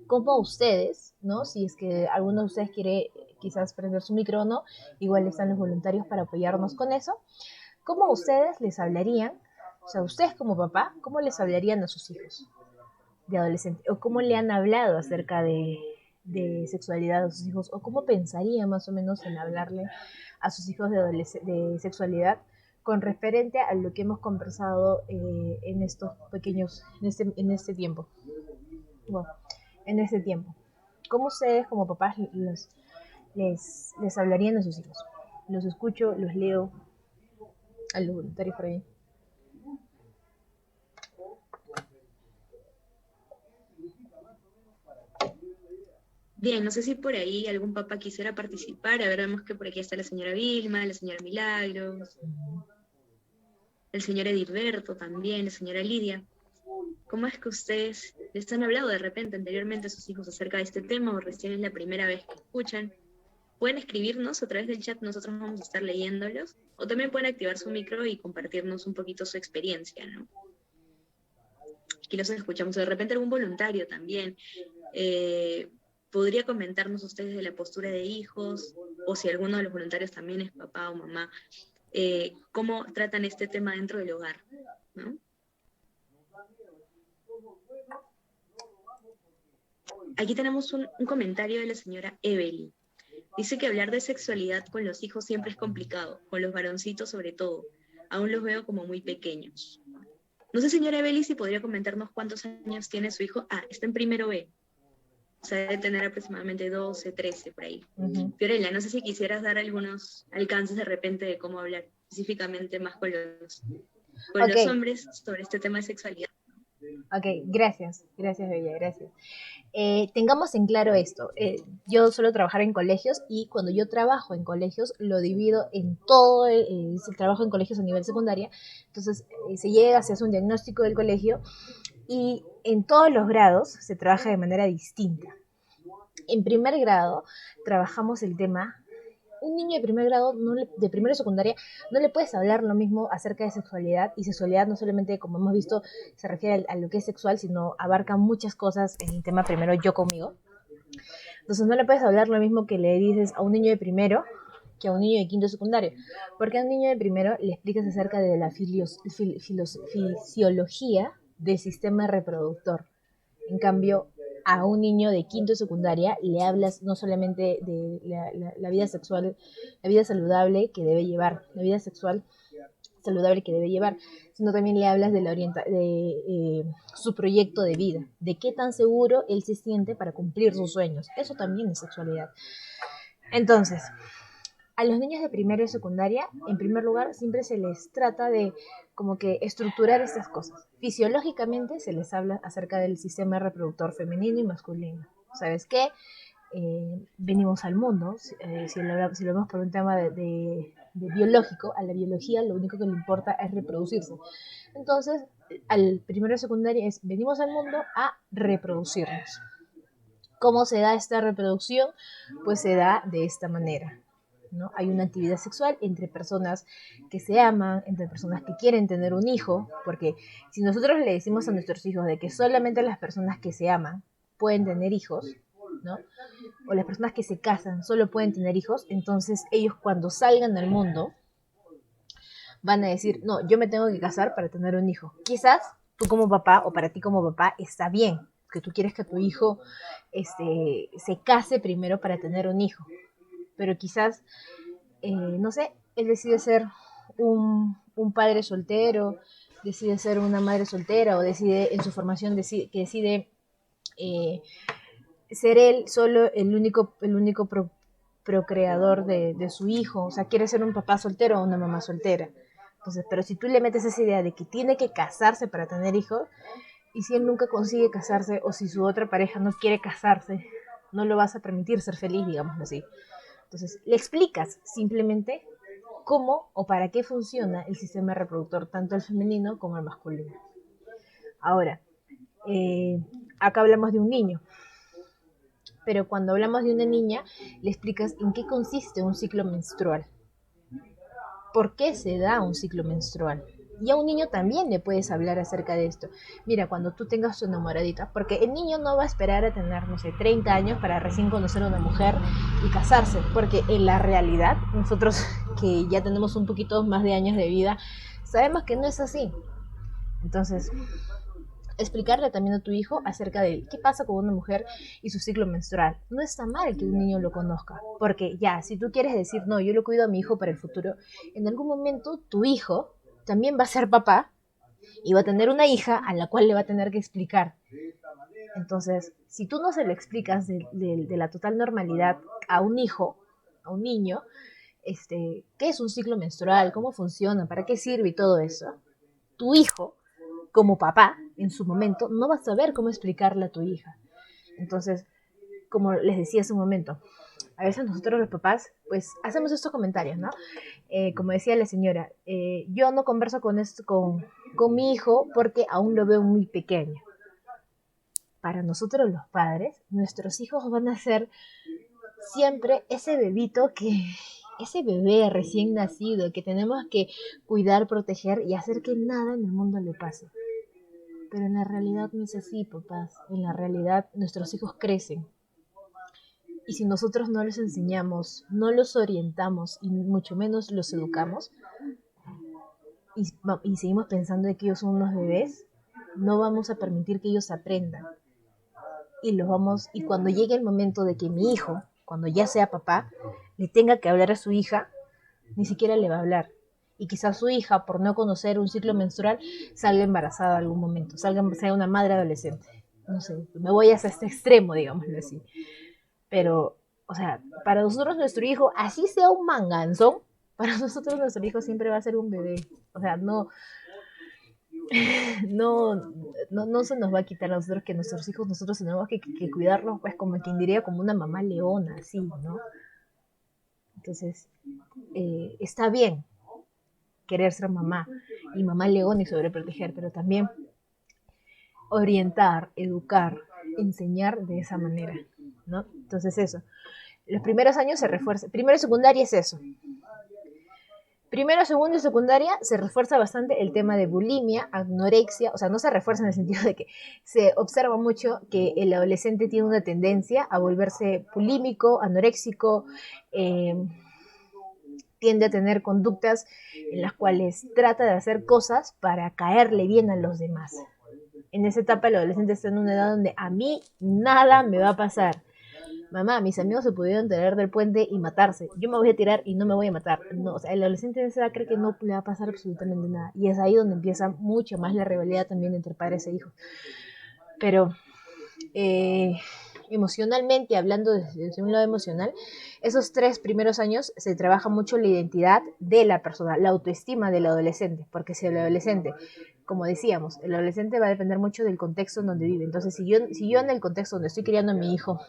como ustedes, ¿no? Si es que alguno de ustedes quiere quizás prender su micro o no, igual están los voluntarios para apoyarnos con eso. ¿Cómo ustedes les hablarían, o sea, ustedes como papá, cómo les hablarían a sus hijos de adolescente? ¿O cómo le han hablado acerca de sexualidad a sus hijos? ¿O cómo pensarían más o menos en hablarle a sus hijos de sexualidad con referente a lo que hemos conversado en estos pequeños, en este tiempo? Bueno, en este tiempo. ¿Cómo ustedes como papás les hablarían a sus hijos? los escucho, los leo a los voluntarios por ahí. Bien, no sé si por ahí algún papá quisiera participar. A ver, vemos que por aquí está la señora Vilma, la señora Milagros, el señor Edilberto también, la señora Lidia. ¿Cómo es que ustedes les han hablado de repente anteriormente a sus hijos acerca de este tema o recién es la primera vez que escuchan? Pueden escribirnos a través del chat, nosotros vamos a estar leyéndolos, o también pueden activar su micro y compartirnos un poquito su experiencia, ¿no? Aquí los escuchamos, o de repente algún voluntario también. Eh, podría comentarnos ustedes de la postura de hijos, o si alguno de los voluntarios también es papá o mamá, cómo tratan este tema dentro del hogar, ¿no? Aquí tenemos un comentario de la señora Evelyn. Dice que hablar de sexualidad con los hijos siempre es complicado, con los varoncitos sobre todo. Aún los veo como muy pequeños. No sé, señora Evelyn, si podría comentarnos cuántos años tiene su hijo. Ah, está en primero B. O sea, debe tener aproximadamente 12, 13 por ahí. Uh-huh. Fiorella, no sé si quisieras dar algunos alcances de repente de cómo hablar específicamente más con Ok, los hombres sobre este tema de sexualidad. ok, gracias, Bella, gracias. Tengamos en claro esto. Yo suelo trabajar en colegios y cuando yo trabajo en colegios lo divido en todo el trabajo en colegios a nivel secundaria. Entonces se llega, se hace un diagnóstico del colegio y en todos los grados se trabaja de manera distinta. En primer grado trabajamos el tema. Un niño de primer grado, de primero y secundaria, no le puedes hablar lo mismo acerca de sexualidad, y sexualidad no solamente, como hemos visto, se refiere a lo que es sexual, sino abarca muchas cosas en el tema primero yo conmigo. Entonces no le puedes hablar lo mismo que le dices a un niño de primero que a un niño de quinto secundario, porque a un niño de primero le explicas acerca de la fisiología del sistema reproductor. En cambio, a un niño de quinto de secundaria le hablas no solamente de la vida sexual, la vida saludable que debe llevar, la vida sexual saludable que debe llevar, sino también le hablas de su proyecto de vida, de qué tan seguro él se siente para cumplir sus sueños. Eso también es sexualidad. Entonces, a los niños de primero y secundaria, en primer lugar, siempre se les trata de como que estructurar estas cosas. Fisiológicamente se les habla acerca del sistema reproductor femenino y masculino. ¿Sabes qué? Venimos al mundo, si lo vemos por un tema de biológico, a la biología lo único que le importa es reproducirse. Entonces, al primero de secundaria es, venimos al mundo a reproducirnos. ¿Cómo se da esta reproducción? Pues se da de esta manera. ¿No? Hay una actividad sexual entre personas que se aman, entre personas que quieren tener un hijo, porque si nosotros le decimos a nuestros hijos de que solamente las personas que se aman pueden tener hijos, ¿no? O las personas que se casan solo pueden tener hijos, entonces ellos cuando salgan al mundo van a decir, no, yo me tengo que casar para tener un hijo. Quizás tú como papá o para ti como papá está bien, que tú quieres que tu hijo se case primero para tener un hijo, pero quizás, no sé, él decide ser un padre soltero, decide ser una madre soltera o decide en su formación que decide ser él solo el único procreador de su hijo, o sea, quiere ser un papá soltero o una mamá soltera. Entonces, pero si tú le metes esa idea de que tiene que casarse para tener hijos, y si él nunca consigue casarse o si su otra pareja no quiere casarse, no lo vas a permitir ser feliz, digámoslo así. Entonces, le explicas simplemente cómo o para qué funciona el sistema reproductor, tanto el femenino como el masculino. Ahora, acá hablamos de un niño, pero cuando hablamos de una niña, le explicas en qué consiste un ciclo menstrual, por qué se da un ciclo menstrual. Y a un niño también le puedes hablar acerca de esto. Mira, cuando tú tengas tu enamoradita, porque el niño no va a esperar a tener, no sé, 30 años para recién conocer a una mujer y casarse, porque en la realidad, nosotros que ya tenemos un poquito más de años de vida, sabemos que no es así. Entonces, explicarle también a tu hijo acerca de qué pasa con una mujer y su ciclo menstrual. No está mal que un niño lo conozca, porque ya, si tú quieres decir, no, yo lo cuido a mi hijo para el futuro, en algún momento tu hijo también va a ser papá y va a tener una hija a la cual le va a tener que explicar. Entonces, si tú no se lo explicas de la total normalidad a un hijo, a un niño, qué es un ciclo menstrual, cómo funciona, para qué sirve y todo eso, tu hijo, como papá, en su momento, no va a saber cómo explicarle a tu hija. Entonces, como les decía hace un momento, a veces nosotros los papás, pues hacemos estos comentarios, ¿no? Como decía la señora, yo no converso con mi hijo porque aún lo veo muy pequeño. Para nosotros los padres, nuestros hijos van a ser siempre ese bebito ese bebé recién nacido que tenemos que cuidar, proteger y hacer que nada en el mundo le pase. Pero en la realidad no es así, papás. En la realidad nuestros hijos crecen. Y si nosotros no los enseñamos, no los orientamos y mucho menos los educamos, y seguimos pensando de que ellos son unos bebés, no vamos a permitir que ellos aprendan. Y cuando llegue el momento de que mi hijo, cuando ya sea papá, le tenga que hablar a su hija, ni siquiera le va a hablar. Y quizás su hija, por no conocer un ciclo menstrual, salga embarazada en algún momento, sea una madre adolescente. No sé, me voy hasta este extremo, digámoslo así. Pero, o sea, para nosotros nuestro hijo, así sea un manganzón, para nosotros nuestro hijo siempre va a ser un bebé. O sea, no se nos va a quitar a nosotros que nuestros hijos, nosotros tenemos que cuidarlos, pues como quien diría, como una mamá leona, así, ¿no? Entonces, está bien querer ser mamá y mamá leona y sobreproteger, pero también orientar, educar, enseñar de esa manera, ¿no? Entonces eso, los primeros años se refuerza, primero y secundaria es eso. Primero, segundo y secundaria se refuerza bastante el tema de bulimia, anorexia, o sea, no se refuerza en el sentido de que se observa mucho que el adolescente tiene una tendencia a volverse bulímico, anoréxico, tiende a tener conductas en las cuales trata de hacer cosas para caerle bien a los demás. En esa etapa el adolescente está en una edad donde a mí nada me va a pasar. Mamá, mis amigos se pudieron tirar del puente y matarse. Yo me voy a tirar y no me voy a matar. No, o sea, el adolescente de esa edad cree que no le va a pasar absolutamente nada. Y es ahí donde empieza mucho más la rivalidad también entre padres e hijos. Pero emocionalmente, hablando desde un lado emocional, esos 3 primeros años se trabaja mucho la identidad de la persona, la autoestima del adolescente. Porque si el adolescente, como decíamos, el adolescente va a depender mucho del contexto en donde vive. Entonces, si yo en el contexto donde estoy criando a mi hijo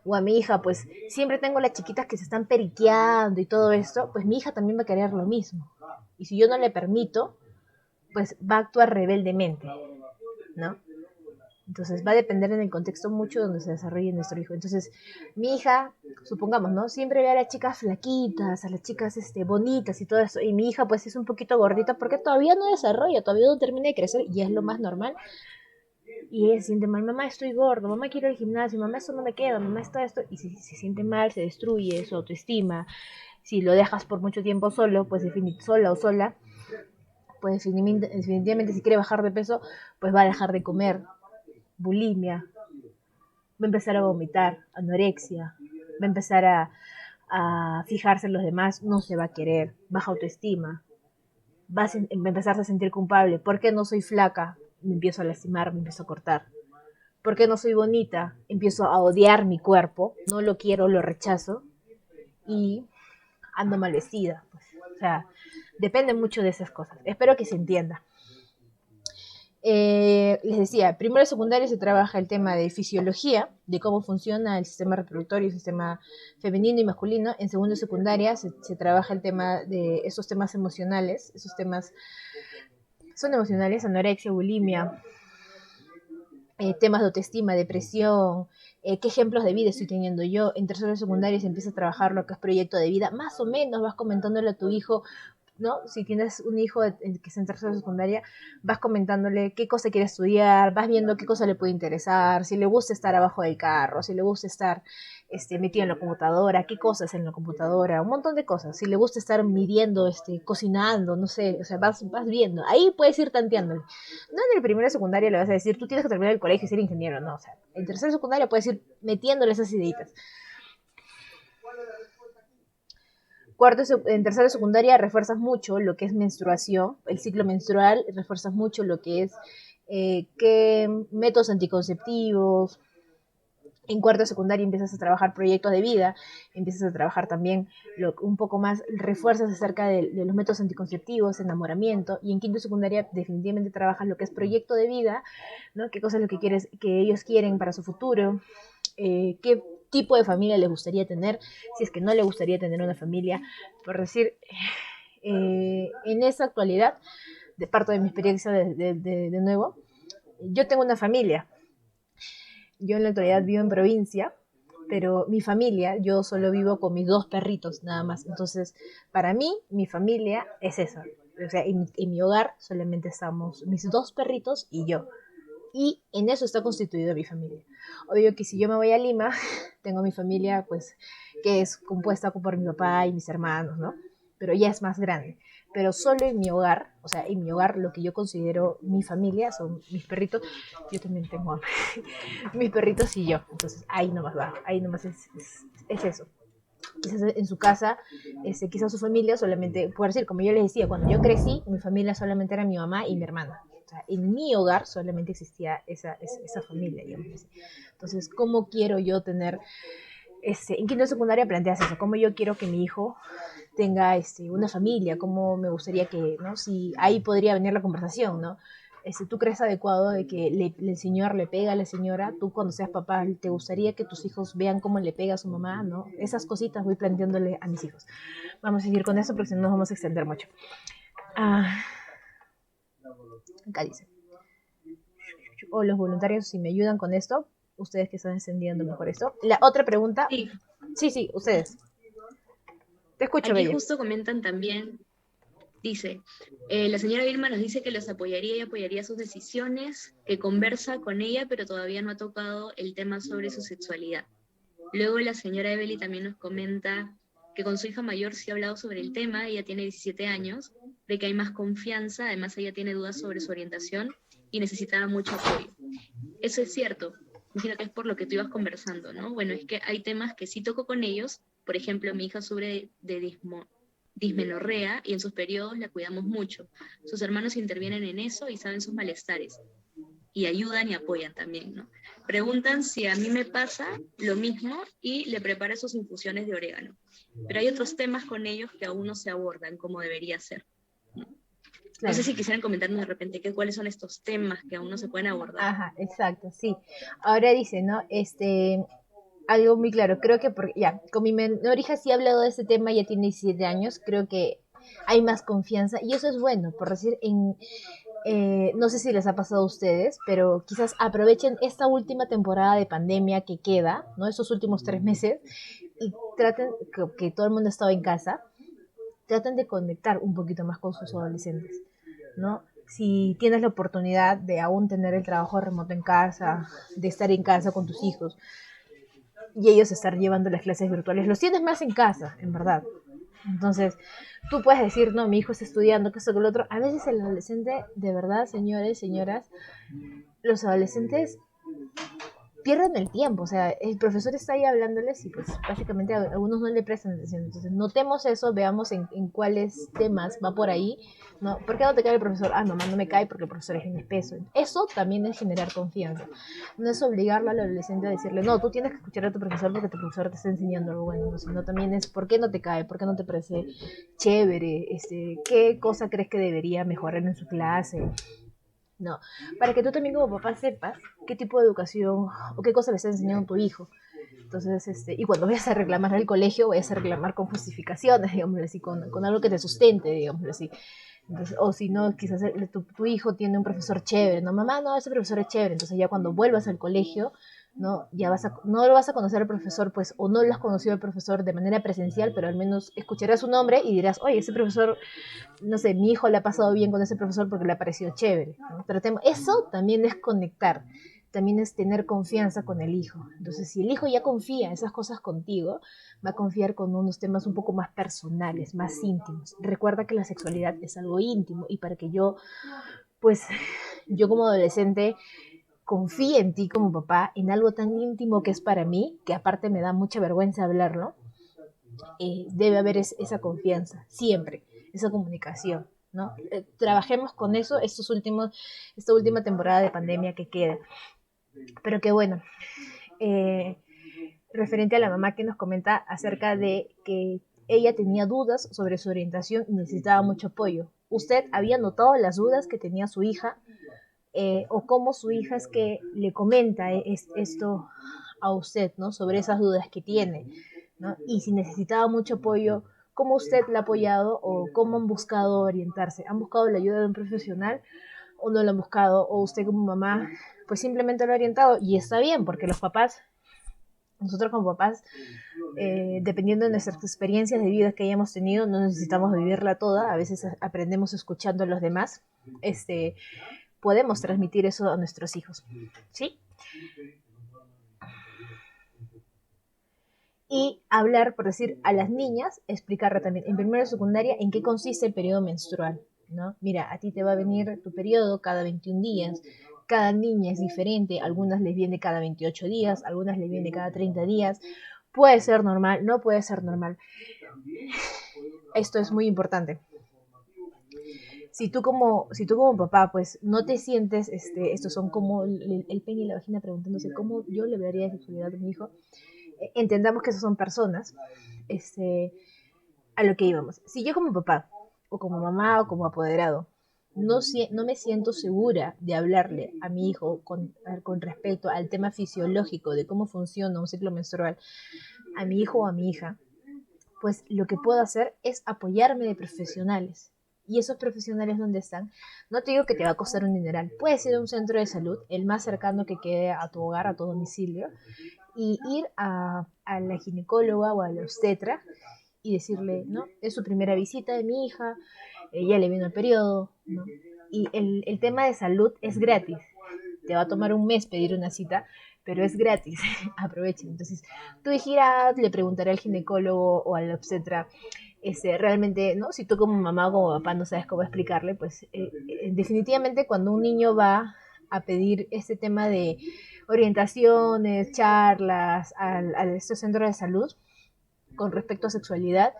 o a mi hija, pues siempre tengo las chiquitas que se están periqueando y todo esto, pues mi hija también va a querer lo mismo. Y si yo no le permito, pues va a actuar rebeldemente, ¿no? Entonces va a depender en el contexto mucho donde se desarrolle nuestro hijo. Entonces, mi hija, supongamos, ¿no? Siempre ve a las chicas flaquitas, a las chicas bonitas y todo eso. Y mi hija pues es un poquito gordita porque todavía no desarrolla, todavía no termina de crecer y es lo más normal. Y ella se siente mal, mamá estoy gordo, mamá quiero ir al gimnasio, mamá esto no me queda, mamá esto, y se siente mal, se destruye su autoestima. Si lo dejas por mucho tiempo solo, pues sola o sola, pues definitivamente si quiere bajar de peso, pues va a dejar de comer, bulimia, va a empezar a vomitar, anorexia, va a empezar a fijarse en los demás, no se va a querer, baja autoestima, va a empezarse a sentir culpable, ¿por qué no soy flaca? Me empiezo a lastimar, me empiezo a cortar. ¿Por qué no soy bonita? Empiezo a odiar mi cuerpo, no lo quiero, lo rechazo y ando mal vestida. Pues. O sea, depende mucho de esas cosas. Espero que se entienda. Les decía, primero y secundario se trabaja el tema de fisiología, de cómo funciona el sistema reproductorio, el sistema femenino y masculino. En segundo y secundaria se trabaja el tema de esos temas emocionales, esos temas son emocionales, anorexia, bulimia, temas de autoestima, depresión, qué ejemplos de vida estoy teniendo yo. En tercero y secundaria se empieza a trabajar lo que es proyecto de vida, más o menos vas comentándole a tu hijo, ¿no? Si tienes un hijo que está en tercera secundaria, vas comentándole qué cosa quiere estudiar, vas viendo qué cosa le puede interesar, si le gusta estar abajo del carro, si le gusta estar metido en la computadora, qué cosas en la computadora, un montón de cosas, si le gusta estar midiendo, cocinando, no sé, o sea, vas viendo, ahí puedes ir tanteándole. No en el primero de secundaria le vas a decir, tú tienes que terminar el colegio y ser ingeniero, no, o sea, en tercera secundaria puedes ir metiéndole esas ideitas. En tercera secundaria refuerzas mucho lo que es menstruación, el ciclo menstrual, refuerzas mucho lo que es qué métodos anticonceptivos, En cuarto de secundaria empiezas a trabajar proyectos de vida, empiezas a trabajar también un poco más, refuerzas acerca de los métodos anticonceptivos, enamoramiento, y en quinto de secundaria definitivamente trabajas lo que es proyecto de vida, ¿no? Qué cosa es lo que quieres, que ellos quieren para su futuro, qué tipo de familia les gustaría tener, si es que no le gustaría tener una familia, por decir, en esa actualidad, de parte de mi experiencia de nuevo, yo tengo una familia. Yo en la actualidad vivo en provincia, pero mi familia, yo solo vivo con mis 2 perritos nada más. Entonces, para mí, mi familia es eso. O sea, en mi hogar solamente estamos mis 2 perritos y yo. Y en eso está constituida mi familia. Obvio que si yo me voy a Lima, tengo mi familia, pues, que es compuesta por mi papá y mis hermanos, ¿no? Pero ya es más grande. Pero solo en mi hogar, o sea, en mi hogar lo que yo considero mi familia son mis perritos. Yo también tengo mis perritos y yo. Entonces ahí nomás va, ahí nomás es eso. Quizás en su casa, quizás su familia solamente, por decir, como yo les decía, cuando yo crecí, mi familia solamente era mi mamá y mi hermana. O sea, en mi hogar solamente existía esa familia, digamos. Entonces, ¿cómo quiero yo tener, en quinto de secundaria planteas eso, cómo yo quiero que mi hijo tenga una familia, cómo me gustaría que, ¿no? Si ahí podría venir la conversación, ¿no? ¿Tú crees adecuado de que el señor le pega a la señora? Tú cuando seas papá, ¿te gustaría que tus hijos vean cómo le pega a su mamá? ¿No? Esas cositas voy planteándole a mis hijos. Vamos a seguir con eso porque si no nos vamos a extender mucho. Acá dice. O los voluntarios, si me ayudan con esto, ustedes que están encendiendo mejor esto. La otra pregunta. Sí. Sí, ustedes. Te escucho, Aquí Bella. justo comentan también, dice, la señora Vilma nos dice que los apoyaría y apoyaría sus decisiones, que conversa con ella, pero todavía no ha tocado el tema sobre su sexualidad. Luego la señora Evely también nos comenta que con su hija mayor sí ha hablado sobre el tema, ella tiene 17 años, de que hay más confianza, además ella tiene dudas sobre su orientación y necesitaba mucho apoyo. Eso es cierto, imagino que es por lo que tú ibas conversando, ¿no? Bueno, es que hay temas que sí toco con ellos, por ejemplo, mi hija sufre de dismenorrea y en sus periodos la cuidamos mucho. Sus hermanos intervienen en eso y saben sus malestares y ayudan y apoyan también, ¿no? Preguntan si a mí me pasa lo mismo y le prepara sus infusiones de orégano. Pero hay otros temas con ellos que aún no se abordan como debería ser, ¿no? Claro. No sé si quisieran comentarnos de repente cuáles son estos temas que aún no se pueden abordar. Ajá, exacto, sí. Ahora dice, ¿no? Algo muy claro, creo que, ya, con mi menor hija sí he hablado de este tema, ya tiene 17 años, creo que hay más confianza y eso es bueno, por decir, no sé si les ha pasado a ustedes, pero quizás aprovechen esta última temporada de pandemia que queda, ¿no? Estos últimos 3 meses y traten, que todo el mundo ha estado en casa, traten de conectar un poquito más con sus adolescentes, ¿no? Si tienes la oportunidad de aún tener el trabajo remoto en casa, de estar en casa con tus hijos y ellos estar llevando las clases virtuales, los tienes más en casa, en verdad. Entonces, tú puedes decir, no, mi hijo está estudiando, que esto, que lo otro. A veces el adolescente, de verdad, señores, señoras, los adolescentes pierden el tiempo, o sea, el profesor está ahí hablándoles y pues básicamente a algunos no le prestan atención. Entonces, notemos eso, veamos en cuáles temas va por ahí, ¿no? ¿Por qué no te cae el profesor? Ah, mamá, no me cae porque el profesor es bien espeso. Eso también es generar confianza. No es obligarlo al adolescente a decirle, no, tú tienes que escuchar a tu profesor porque tu profesor te está enseñando algo bueno, sino también es, ¿por qué no te cae? ¿Por qué no te parece chévere? ¿Qué cosa crees que debería mejorar en su clase? No, para que tú también como papá sepas qué tipo de educación o qué cosa le está enseñando a tu hijo. Entonces, y cuando vayas a reclamar al colegio, vayas a reclamar con justificaciones, digamos así, con algo que te sustente, digamos así. Entonces, o si no, quizás tu hijo tiene un profesor chévere, no, mamá, no, ese profesor es chévere. Entonces ya cuando vuelvas al colegio, no, no lo vas a conocer al profesor, pues, o no lo has conocido al profesor de manera presencial, pero al menos escucharás su nombre y dirás, oye, ese profesor, no sé, mi hijo le ha pasado bien con ese profesor porque le ha parecido chévere, ¿no? Eso también es conectar, también es tener confianza con el hijo. Entonces, si el hijo ya confía en esas cosas contigo, va a confiar con unos temas un poco más personales, más íntimos. Recuerda que la sexualidad es algo íntimo y para que pues, yo como adolescente confíe en ti como papá, en algo tan íntimo que es para mí, que aparte me da mucha vergüenza hablarlo, debe haber esa confianza, siempre, esa comunicación, ¿no? Trabajemos con eso esta última temporada de pandemia que queda. Pero que bueno, referente a la mamá que nos comenta acerca de que ella tenía dudas sobre su orientación y necesitaba mucho apoyo. ¿Usted había notado las dudas que tenía su hija? O cómo su hija es que le comenta esto a usted, ¿no? Sobre esas dudas que tiene, ¿no? Y si necesitaba mucho apoyo, ¿cómo usted la ha apoyado o cómo han buscado orientarse? ¿Han buscado la ayuda de un profesional o no lo han buscado? O usted como mamá, pues simplemente lo ha orientado y está bien, porque los papás, nosotros como papás, dependiendo de nuestras experiencias de vida que hayamos tenido, no necesitamos vivirla toda, a veces aprendemos escuchando a los demás, podemos transmitir eso a nuestros hijos, ¿sí? Y hablar, por decir, a las niñas, explicarle también en primero de secundaria en qué consiste el periodo menstrual, ¿no? Mira, a ti te va a venir tu periodo cada 21 días, cada niña es diferente, algunas les viene cada 28 días, algunas les viene cada 30 días, puede ser normal, no puede ser normal. Esto es muy importante. Si tú como papá, pues no te sientes, estos son como el pene y la vagina preguntándose cómo yo le daría de sexualidad a mi hijo, entendamos que esos son personas, a lo que íbamos. Si yo como papá, o como mamá, o como apoderado, no me siento segura de hablarle a mi hijo con respecto al tema fisiológico de cómo funciona un ciclo menstrual, a mi hijo o a mi hija, pues lo que puedo hacer es apoyarme de profesionales. ¿Y esos profesionales dónde están? No te digo que te va a costar un dineral. Puede ser un centro de salud, el más cercano que quede a tu hogar, a tu domicilio, y ir a la ginecóloga o a la obstetra y decirle, ¿no? Es su primera visita de mi hija, ya le vino el periodo, ¿no? Y el tema de salud es gratis. Te va a tomar un mes pedir una cita, pero es gratis. Aprovechen. Entonces, tú hija le preguntaré al ginecólogo o al obstetra, realmente, ¿no? Si tú como mamá o como papá no sabes cómo explicarle, pues definitivamente cuando un niño va a pedir este tema de orientaciones, charlas a estos centros de salud con respecto a sexualidad,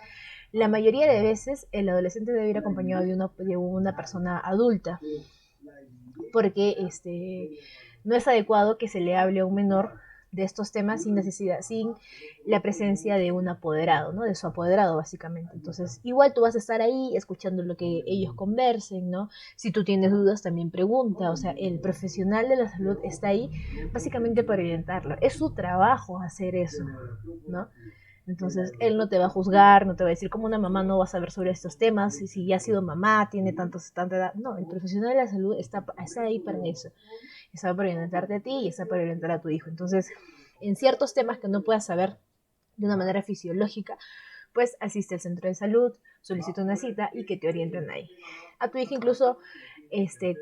la mayoría de veces el adolescente debe ir acompañado de una persona adulta, porque no es adecuado que se le hable a un menor de estos temas sin necesidad, sin la presencia de un apoderado, ¿no? De su apoderado, básicamente. Entonces, igual tú vas a estar ahí escuchando lo que ellos conversen, ¿no? Si tú tienes dudas, también pregunta. O sea, el profesional de la salud está ahí básicamente para orientarlo. Es su trabajo hacer eso, ¿no? Entonces, él no te va a juzgar, no te va a decir cómo una mamá no va a saber sobre estos temas, y si ya ha sido mamá, tiene tanta edad. No, el profesional de la salud está ahí para eso. Está para orientarte a ti y está para orientar a tu hijo. Entonces, en ciertos temas que no puedas saber de una manera fisiológica, pues asiste al centro de salud, solicita una cita y que te orienten ahí. A tu hija incluso,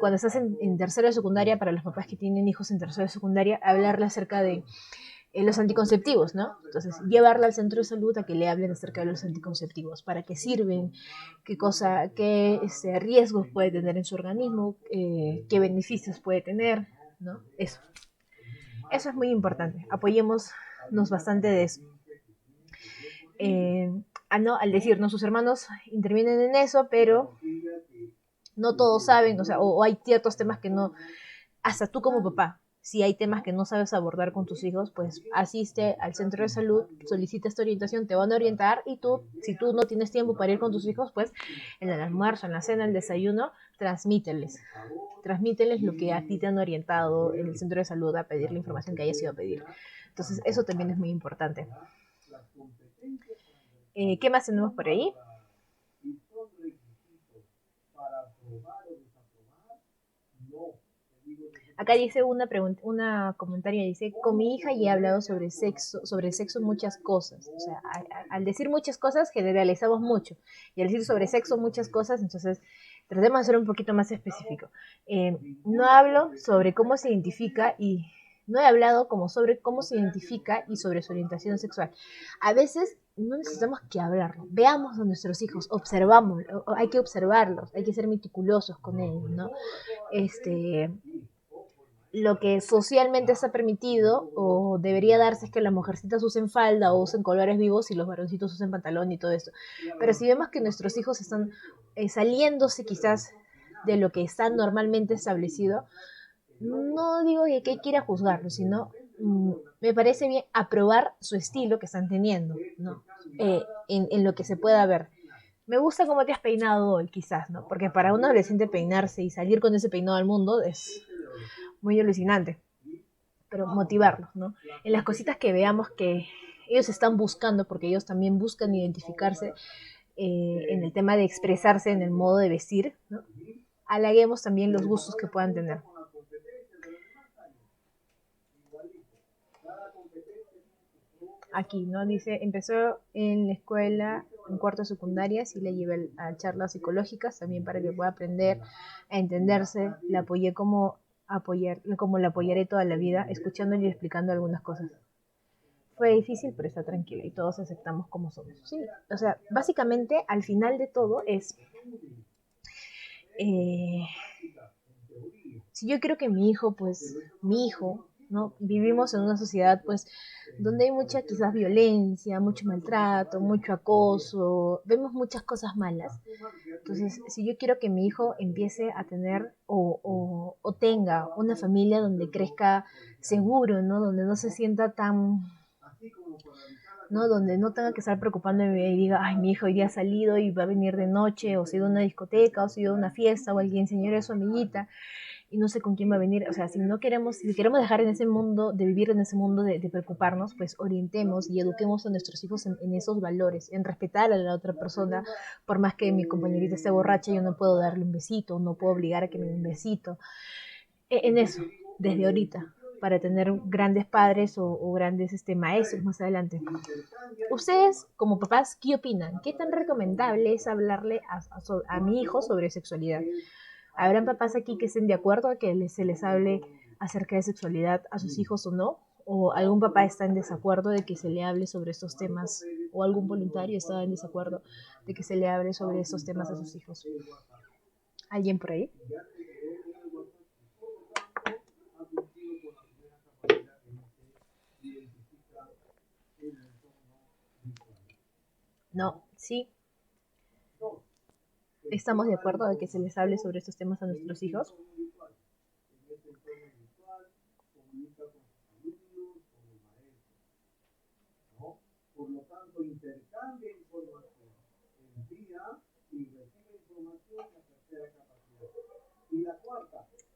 cuando estás en tercero de secundaria, para los papás que tienen hijos en tercero de secundaria, hablarle acerca de los anticonceptivos, ¿no? Entonces, llevarla al centro de salud a que le hablen acerca de los anticonceptivos, para qué sirven, qué riesgos puede tener en su organismo, qué beneficios puede tener, ¿no? Eso es muy importante. Apoyémonos bastante de eso. No, al decir, ¿no? Sus hermanos intervienen en eso, pero no todos saben, o sea, o hay ciertos temas que no, hasta tú como papá, si hay temas que no sabes abordar con tus hijos, pues asiste al centro de salud, solicita esta orientación, te van a orientar y tú, si tú no tienes tiempo para ir con tus hijos, pues en el almuerzo, en la cena, en el desayuno, transmíteles lo que a ti te han orientado en el centro de salud a pedir la información que hayas ido a pedir. Entonces, eso también es muy importante. ¿Qué más tenemos por ahí? Acá dice una comentario, dice, con mi hija ya he hablado sobre sexo muchas cosas. O sea, al decir muchas cosas generalizamos mucho. Y al decir sobre sexo muchas cosas, entonces tratemos de ser un poquito más específico. No hablo sobre cómo se identifica y no he hablado como sobre cómo se identifica y sobre su orientación sexual. A veces no necesitamos que hablarlo. Veamos a nuestros hijos, observamos, hay que observarlos, hay que ser meticulosos con ellos, ¿no? Lo que socialmente está permitido o debería darse es que las mujercitas usen falda o usen colores vivos y los varoncitos usen pantalón y todo esto. Pero si vemos que nuestros hijos están saliéndose quizás de lo que está normalmente establecido, no digo que hay que ir a juzgarlos, sino me parece bien aprobar su estilo que están teniendo, ¿no? En lo que se pueda ver. Me gusta cómo te has peinado hoy, quizás, ¿no? Porque para un adolescente peinarse y salir con ese peinado al mundo es muy alucinante. Pero motivarlos, ¿no? En las cositas que veamos que ellos están buscando, porque ellos también buscan identificarse en el tema de expresarse en el modo de vestir, ¿no? Halaguemos también los gustos que puedan tener. Aquí, ¿no? Dice, empezó en la escuela, en cuarto de secundaria, sí le llevé a charlas psicológicas también para que pueda aprender a entenderse. La apoyé como la apoyaré toda la vida, escuchándole y explicando algunas cosas. Fue difícil, pero está tranquila y todos aceptamos como somos. Sí, o sea, básicamente al final de todo es, eh, si yo quiero que mi hijo, ¿no? Vivimos en una sociedad, pues, donde hay mucha quizás violencia, mucho maltrato, mucho acoso, vemos muchas cosas malas. Entonces, si yo quiero que mi hijo empiece a tener o tenga una familia donde crezca seguro, ¿no? Donde no se sienta tan, ¿no? Donde no tenga que estar preocupándome y diga, ay, mi hijo hoy día ha salido y va a venir de noche, o se ha ido a una discoteca, o se ha ido a una fiesta, o alguien señora es su amiguita, y no sé con quién va a venir. O sea, si queremos dejar en ese mundo, de vivir en ese mundo de preocuparnos, pues orientemos y eduquemos a nuestros hijos en esos valores, en respetar a la otra persona, por más que mi compañerita esté borracha, yo no puedo darle un besito, no puedo obligar a que me dé un besito. En eso, desde ahorita, para tener grandes padres o grandes maestros más adelante. Ustedes, como papás, ¿qué opinan? ¿Qué tan recomendable es hablarle a mi hijo sobre sexualidad? ¿Habrán papás aquí que estén de acuerdo a que se les hable acerca de sexualidad a sus hijos o no? ¿O algún papá está en desacuerdo de que se le hable sobre estos temas? ¿O algún voluntario está en desacuerdo de que se le hable sobre estos temas a sus hijos? ¿Alguien por ahí? No, sí. ¿Estamos de acuerdo de que se les hable sobre estos temas a nuestros hijos?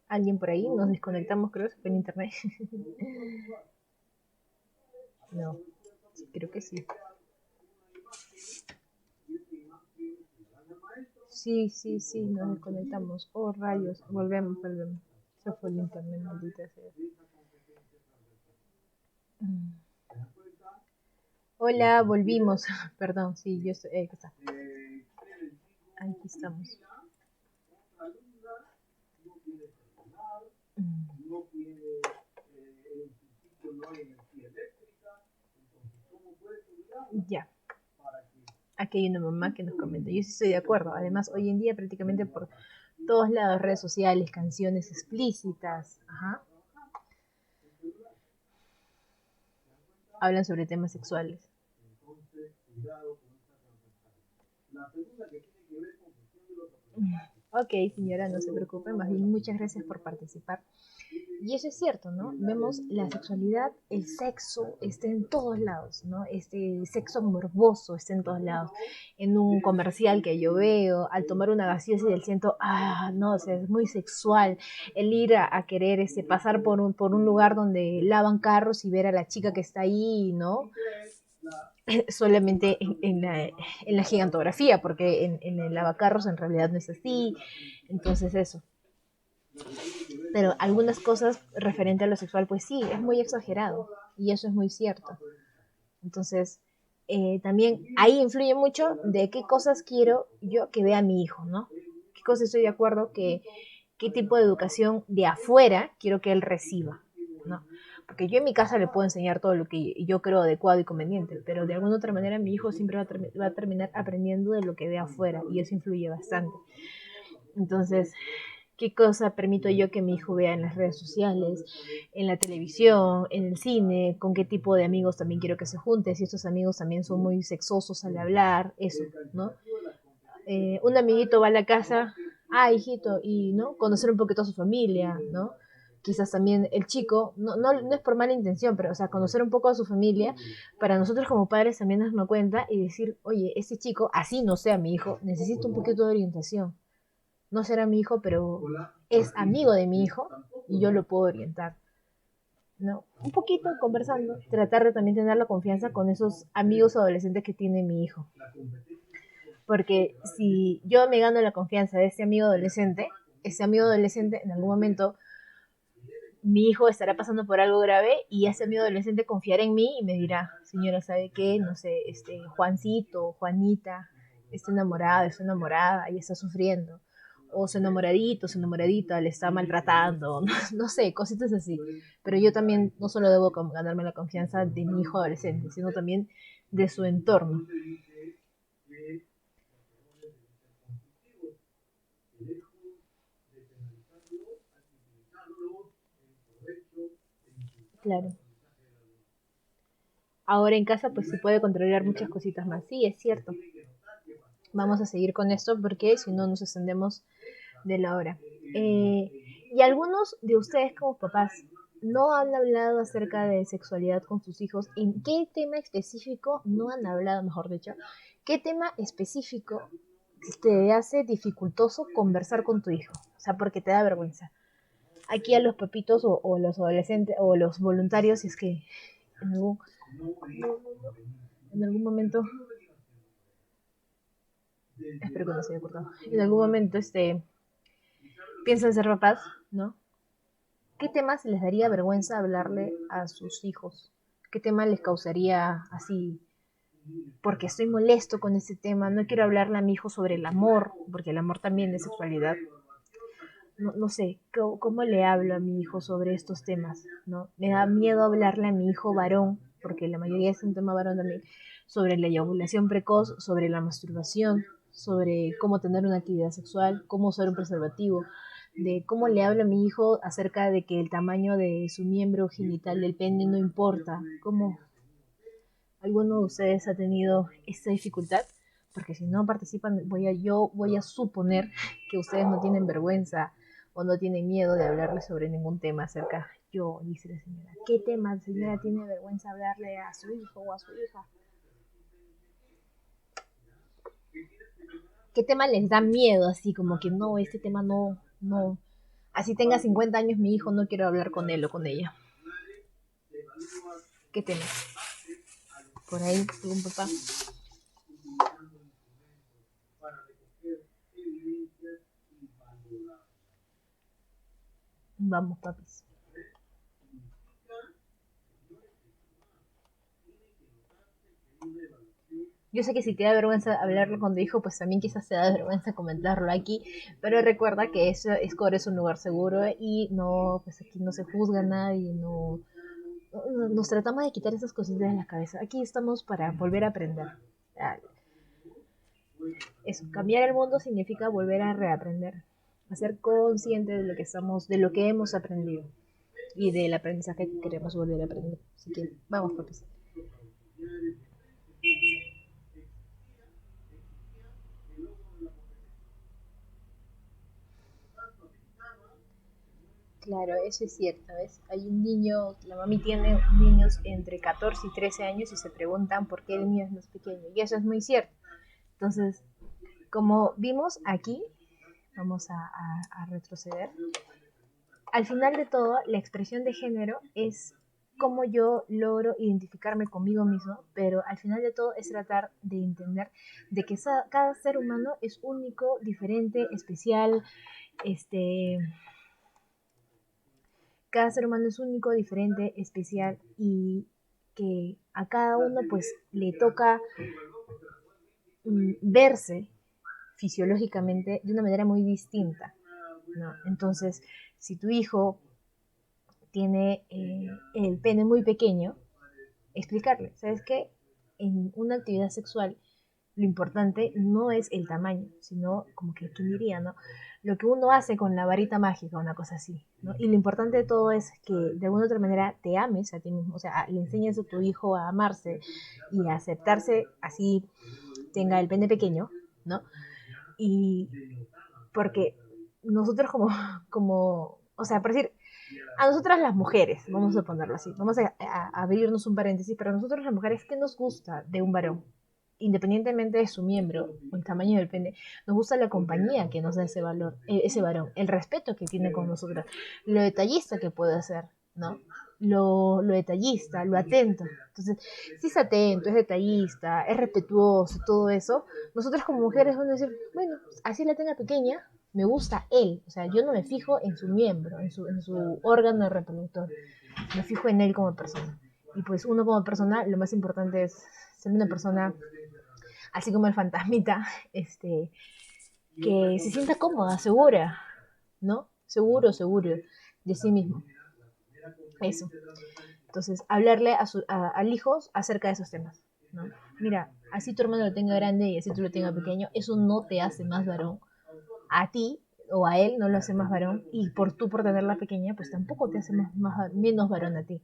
¿Alguien por ahí? Nos desconectamos, creo, en internet. No, creo que sí. Sí, sí, sí, nos desconectamos. Oh, rayos, volvemos. Se fue el internet, maldita sea. Hola, volvimos. Perdón, sí, yo estoy. Aquí está. Aquí estamos. Ya. Aquí hay una mamá que nos comenta. Yo sí estoy de acuerdo. Además, hoy en día prácticamente por todos lados, redes sociales, canciones explícitas, ajá, hablan sobre temas sexuales. Ok, señora, no se preocupe, más bien muchas gracias por participar. Y eso es cierto, ¿no? Vemos la sexualidad, el sexo está en todos lados, ¿no? Este sexo morboso está en todos lados. En un comercial que yo veo, al tomar una gaseosa y del siento, no, o sea, es muy sexual. El ir a querer pasar por un lugar donde lavan carros y ver a la chica que está ahí, ¿no? Solamente en la gigantografía, porque en el lavacarros en realidad no es así. Entonces eso. Pero algunas cosas referente a lo sexual, pues sí, es muy exagerado. Y eso es muy cierto. Entonces, también ahí influye mucho de qué cosas quiero yo que vea mi hijo, ¿no? ¿Qué cosas estoy de acuerdo qué tipo de educación de afuera quiero que él reciba, ¿no? Porque yo en mi casa le puedo enseñar todo lo que yo creo adecuado y conveniente, pero de alguna otra manera mi hijo siempre va a terminar aprendiendo de lo que ve afuera y eso influye bastante. Entonces, ¿qué cosa permito yo que mi hijo vea en las redes sociales, en la televisión, en el cine? ¿Con qué tipo de amigos también quiero que se junte? Si estos amigos también son muy sexosos al hablar, eso, ¿no? Un amiguito va a la casa, hijito, y, ¿no? Conocer un poquito a su familia, ¿no? quizás también el chico, no es por mala intención, pero o sea, conocer un poco a su familia, para nosotros como padres también darnos cuenta y decir, oye, este chico, así no sea mi hijo, necesita un poquito de orientación. No será mi hijo, pero es amigo de mi hijo y yo lo puedo orientar. ¿No? Un poquito conversando, tratar de también tener la confianza con esos amigos adolescentes que tiene mi hijo. Porque si yo me gano la confianza de ese amigo adolescente en algún momento mi hijo estará pasando por algo grave y ese amigo adolescente confiará en mí y me dirá, señora, ¿sabe qué? No sé, Juancito, Juanita, está enamorada y está sufriendo. O su enamoradito, su enamoradita le está maltratando, no sé, cositas así. Pero yo también no solo debo ganarme la confianza de mi hijo adolescente, sino también de su entorno. Claro. Ahora en casa pues se puede controlar muchas cositas más. Sí, es cierto. Vamos a seguir con esto porque si no nos extendemos de la hora. Y algunos de ustedes como papás no han hablado acerca de sexualidad con sus hijos. ¿En qué tema específico no han hablado, mejor dicho? ¿Qué tema específico te hace dificultoso conversar con tu hijo? O sea, porque te da vergüenza. Aquí a los papitos o los adolescentes o los voluntarios, si es que en algún momento, espero que no se haya cortado, en algún momento piensan ser papás, ¿no? ¿Qué temas les daría vergüenza hablarle a sus hijos? ¿Qué tema les causaría así? Porque estoy molesto con ese tema, no quiero hablarle a mi hijo sobre el amor, porque el amor también es sexualidad. No sé, ¿cómo le hablo a mi hijo sobre estos temas? ¿No? Me da miedo hablarle a mi hijo varón, porque la mayoría es un tema varón también, sobre la eyaculación precoz, sobre la masturbación, sobre cómo tener una actividad sexual, cómo usar un preservativo, de cómo le hablo a mi hijo acerca de que el tamaño de su miembro genital del pene no importa, cómo alguno de ustedes ha tenido esta dificultad, porque si no participan, yo voy a suponer que ustedes no tienen vergüenza o no tienen miedo de hablarle sobre ningún tema acerca. Yo, dice la señora, ¿qué tema la señora tiene vergüenza hablarle a su hijo o a su hija? ¿Qué tema les da miedo? Así como que no, este tema no. Así tenga 50 años mi hijo, no quiero hablar con él o con ella. ¿Qué tema? Por ahí, algún papá. Vamos, papis. Yo sé que si te da vergüenza hablarlo con tu hijo, pues también quizás te da vergüenza comentarlo aquí, pero recuerda que eso es un lugar seguro y no, pues aquí no se juzga a nadie, nos tratamos de quitar esas cositas de la cabeza. Aquí estamos para volver a aprender. Eso, cambiar el mundo significa volver a reaprender, a ser consciente de lo que de lo que hemos aprendido y del aprendizaje que queremos volver a aprender. Así que vamos, papis. Claro, eso es cierto, ¿ves? Hay un niño, la mami tiene niños entre 14 y 13 años y se preguntan por qué el niño es más pequeño. Y eso es muy cierto. Entonces, como vimos aquí, vamos a retroceder. Al final de todo, la expresión de género es cómo yo logro identificarme conmigo mismo, pero al final de todo es tratar de entender de que cada ser humano es único, diferente, especial, este, cada ser humano es único, diferente, especial y que a cada uno pues le toca verse fisiológicamente de una manera muy distinta, ¿no? Entonces, si tu hijo tiene el pene muy pequeño, explicarle, ¿sabes qué? En una actividad sexual lo importante no es el tamaño, sino como que, ¿quién diría, no? Lo que uno hace con la varita mágica, una cosa así, ¿no? Y lo importante de todo es que de alguna otra manera te ames a ti mismo, o sea, le enseñes a tu hijo a amarse y a aceptarse así tenga el pene pequeño, ¿no? Y porque nosotros o sea, por decir, A nosotras las mujeres, vamos a ponerlo así, vamos a abrirnos un paréntesis, pero a nosotros las mujeres, ¿qué nos gusta de un varón? Independientemente de su miembro o el tamaño del pene, nos gusta la compañía que nos da ese valor, ese varón, el respeto que tiene con nosotras, lo detallista que puede ser, ¿no? Lo detallista, lo atento. Entonces, si es atento, es detallista, es respetuoso, todo eso, nosotros como mujeres vamos a decir, bueno, así la tenga pequeña, me gusta él. O sea, yo no me fijo en su miembro, en su órgano reproductor, me fijo en él como persona. Y pues uno como persona, lo más importante es ser una persona así como el fantasmita, que se sienta cómoda, segura, ¿no? Seguro de sí mismo. Eso. Entonces, hablarle al hijo acerca de esos temas, ¿no? Mira, así tu hermano lo tenga grande y así tú lo tengas pequeño, eso no te hace más varón. A ti o a él no lo hace más varón y por tenerla pequeña, pues tampoco te hace menos varón a ti.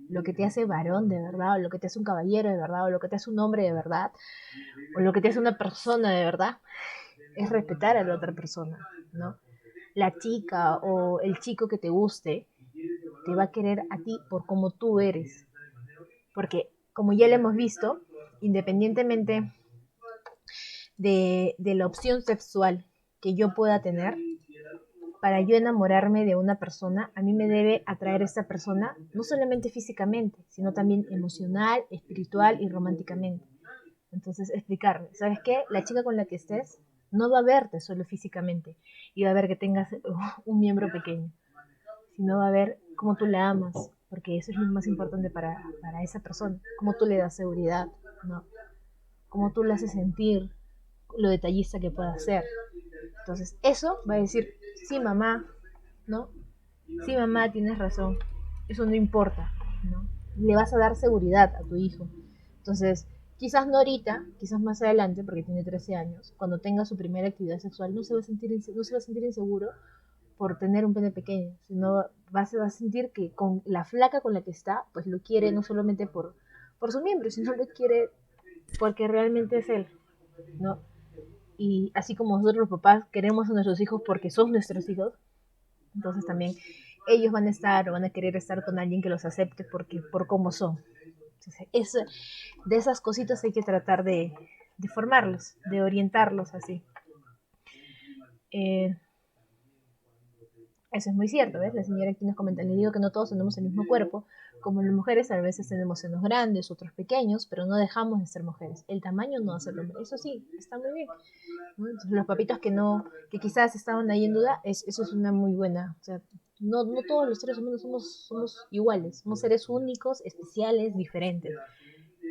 Lo que te hace varón de verdad, o lo que te hace un caballero de verdad, o lo que te hace un hombre de verdad, o lo que te hace una persona de verdad, es respetar a la otra persona, ¿no? La chica o el chico que te guste te va a querer a ti por como tú eres. Porque, como ya lo hemos visto, independientemente de la opción sexual que yo pueda tener, para yo enamorarme de una persona, a mí me debe atraer a esta persona no solamente físicamente, sino también emocional, espiritual y románticamente. Entonces, explicarle, ¿sabes qué? La chica con la que estés no va a verte solo físicamente y va a ver que tengas un miembro pequeño, sino va a ver cómo tú la amas, porque eso es lo más importante para esa persona, cómo tú le das seguridad, ¿no? Cómo tú le haces sentir, lo detallista que pueda ser. Entonces, eso va a decir, sí, mamá, ¿no? Sí, mamá, tienes razón, eso no importa, ¿no? Le vas a dar seguridad a tu hijo. Entonces, quizás no ahorita, quizás más adelante, porque tiene 13 años, cuando tenga su primera actividad sexual, no se va a sentir inseguro por tener un pene pequeño, sino se va a sentir que con la flaca con la que está, pues lo quiere no solamente por su miembro, sino lo quiere porque realmente es él, ¿no? Y así como nosotros los papás queremos a nuestros hijos porque son nuestros hijos, entonces también ellos van a estar o van a querer estar con alguien que los acepte por cómo son. Entonces, de esas cositas hay que tratar de formarlos, de orientarlos así. Eh, Eso es muy cierto, ¿ves? La señora aquí nos comenta, le digo que no todos tenemos el mismo cuerpo, como las mujeres a veces tenemos senos grandes, otros pequeños, pero no dejamos de ser mujeres. El tamaño no hace el hombre, eso sí, está muy bien. ¿No? Entonces, los papitos que quizás estaban ahí en duda, eso es una muy buena, o sea, no todos los seres humanos somos iguales, somos seres únicos, especiales, diferentes,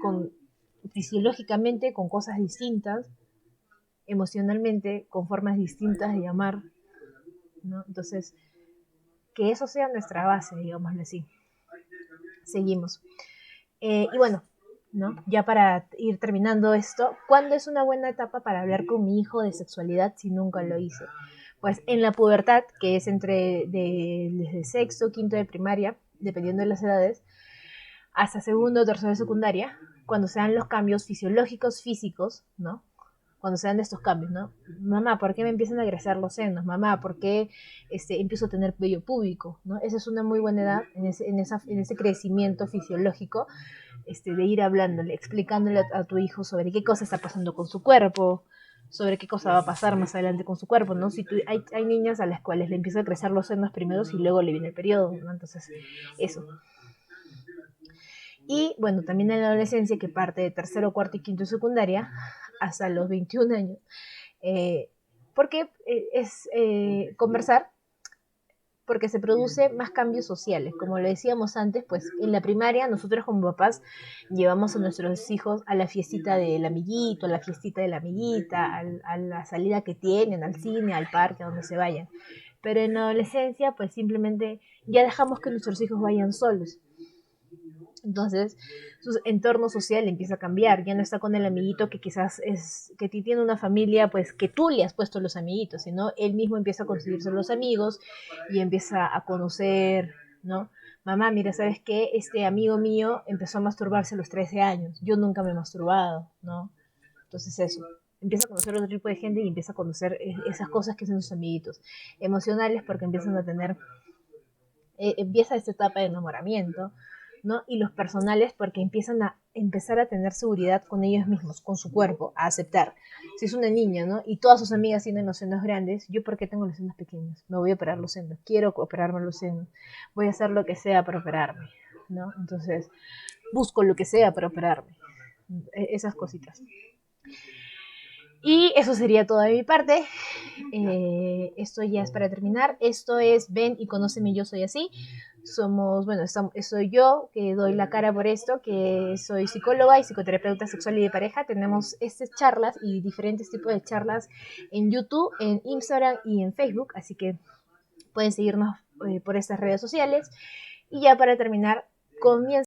con fisiológicamente con cosas distintas, emocionalmente con formas distintas de amar, ¿no? Entonces, que eso sea nuestra base, digámoslo así. Seguimos. Y bueno, ¿no? Ya para ir terminando esto, ¿cuándo es una buena etapa para hablar con mi hijo de sexualidad si nunca lo hice? Pues en la pubertad, que es desde sexto, quinto de primaria, dependiendo de las edades, hasta segundo o tercero de secundaria, cuando se dan los cambios fisiológicos, físicos, ¿no? Cuando se dan estos cambios, ¿no? Mamá, ¿por qué me empiezan a crecer los senos? Mamá, ¿por qué empiezo a tener vello púbico? ¿No? Esa es una muy buena edad en ese crecimiento fisiológico, de ir hablándole, explicándole a tu hijo sobre qué cosa está pasando con su cuerpo, sobre qué cosa va a pasar más adelante con su cuerpo, ¿no? Si hay niñas a las cuales le empiezan a crecer los senos primero y luego le viene el periodo, ¿no? Entonces, eso. Y bueno, también en la adolescencia, que parte de tercero, cuarto y quinto de secundaria, hasta los 21 años, eh, porque es conversar, porque se produce más cambios sociales. Como lo decíamos antes, pues en la primaria nosotros como papás llevamos a nuestros hijos a la fiestita del amiguito, a la fiestita de la amiguita, a la salida que tienen, al cine, al parque, a donde se vayan. Pero en la adolescencia, pues simplemente ya dejamos que nuestros hijos vayan solos. Entonces, su entorno social empieza a cambiar, ya no está con el amiguito que quizás que tiene una familia, pues que tú le has puesto los amiguitos, sino él mismo empieza a conseguirse los amigos y empieza a conocer, ¿no? Mamá, mira, ¿sabes qué? Este amigo mío empezó a masturbarse a los 13 años, yo nunca me he masturbado, ¿no? Entonces eso, empieza a conocer otro tipo de gente y empieza a conocer esas cosas que son sus amiguitos. Emocionales porque empiezan a tener empieza esta etapa de enamoramiento, ¿no? Y los personales porque empiezan a empezar a tener seguridad con ellos mismos, con su cuerpo, a aceptar. Si es una niña, ¿no? Y todas sus amigas tienen los senos grandes, ¿yo por qué tengo los senos pequeños? Me voy a operar los senos, quiero operarme los senos, voy a hacer lo que sea para operarme, ¿no? Entonces, busco lo que sea para operarme. Esas cositas. Y eso sería todo de mi parte. Esto ya es para terminar. Esto es Ven y Conóceme, yo soy así. Somos, bueno, soy yo que doy la cara por esto, que soy psicóloga y psicoterapeuta sexual y de pareja. Tenemos estas charlas y diferentes tipos de charlas en YouTube, en Instagram y en Facebook, así que pueden seguirnos por estas redes sociales. Y ya para terminar, comienza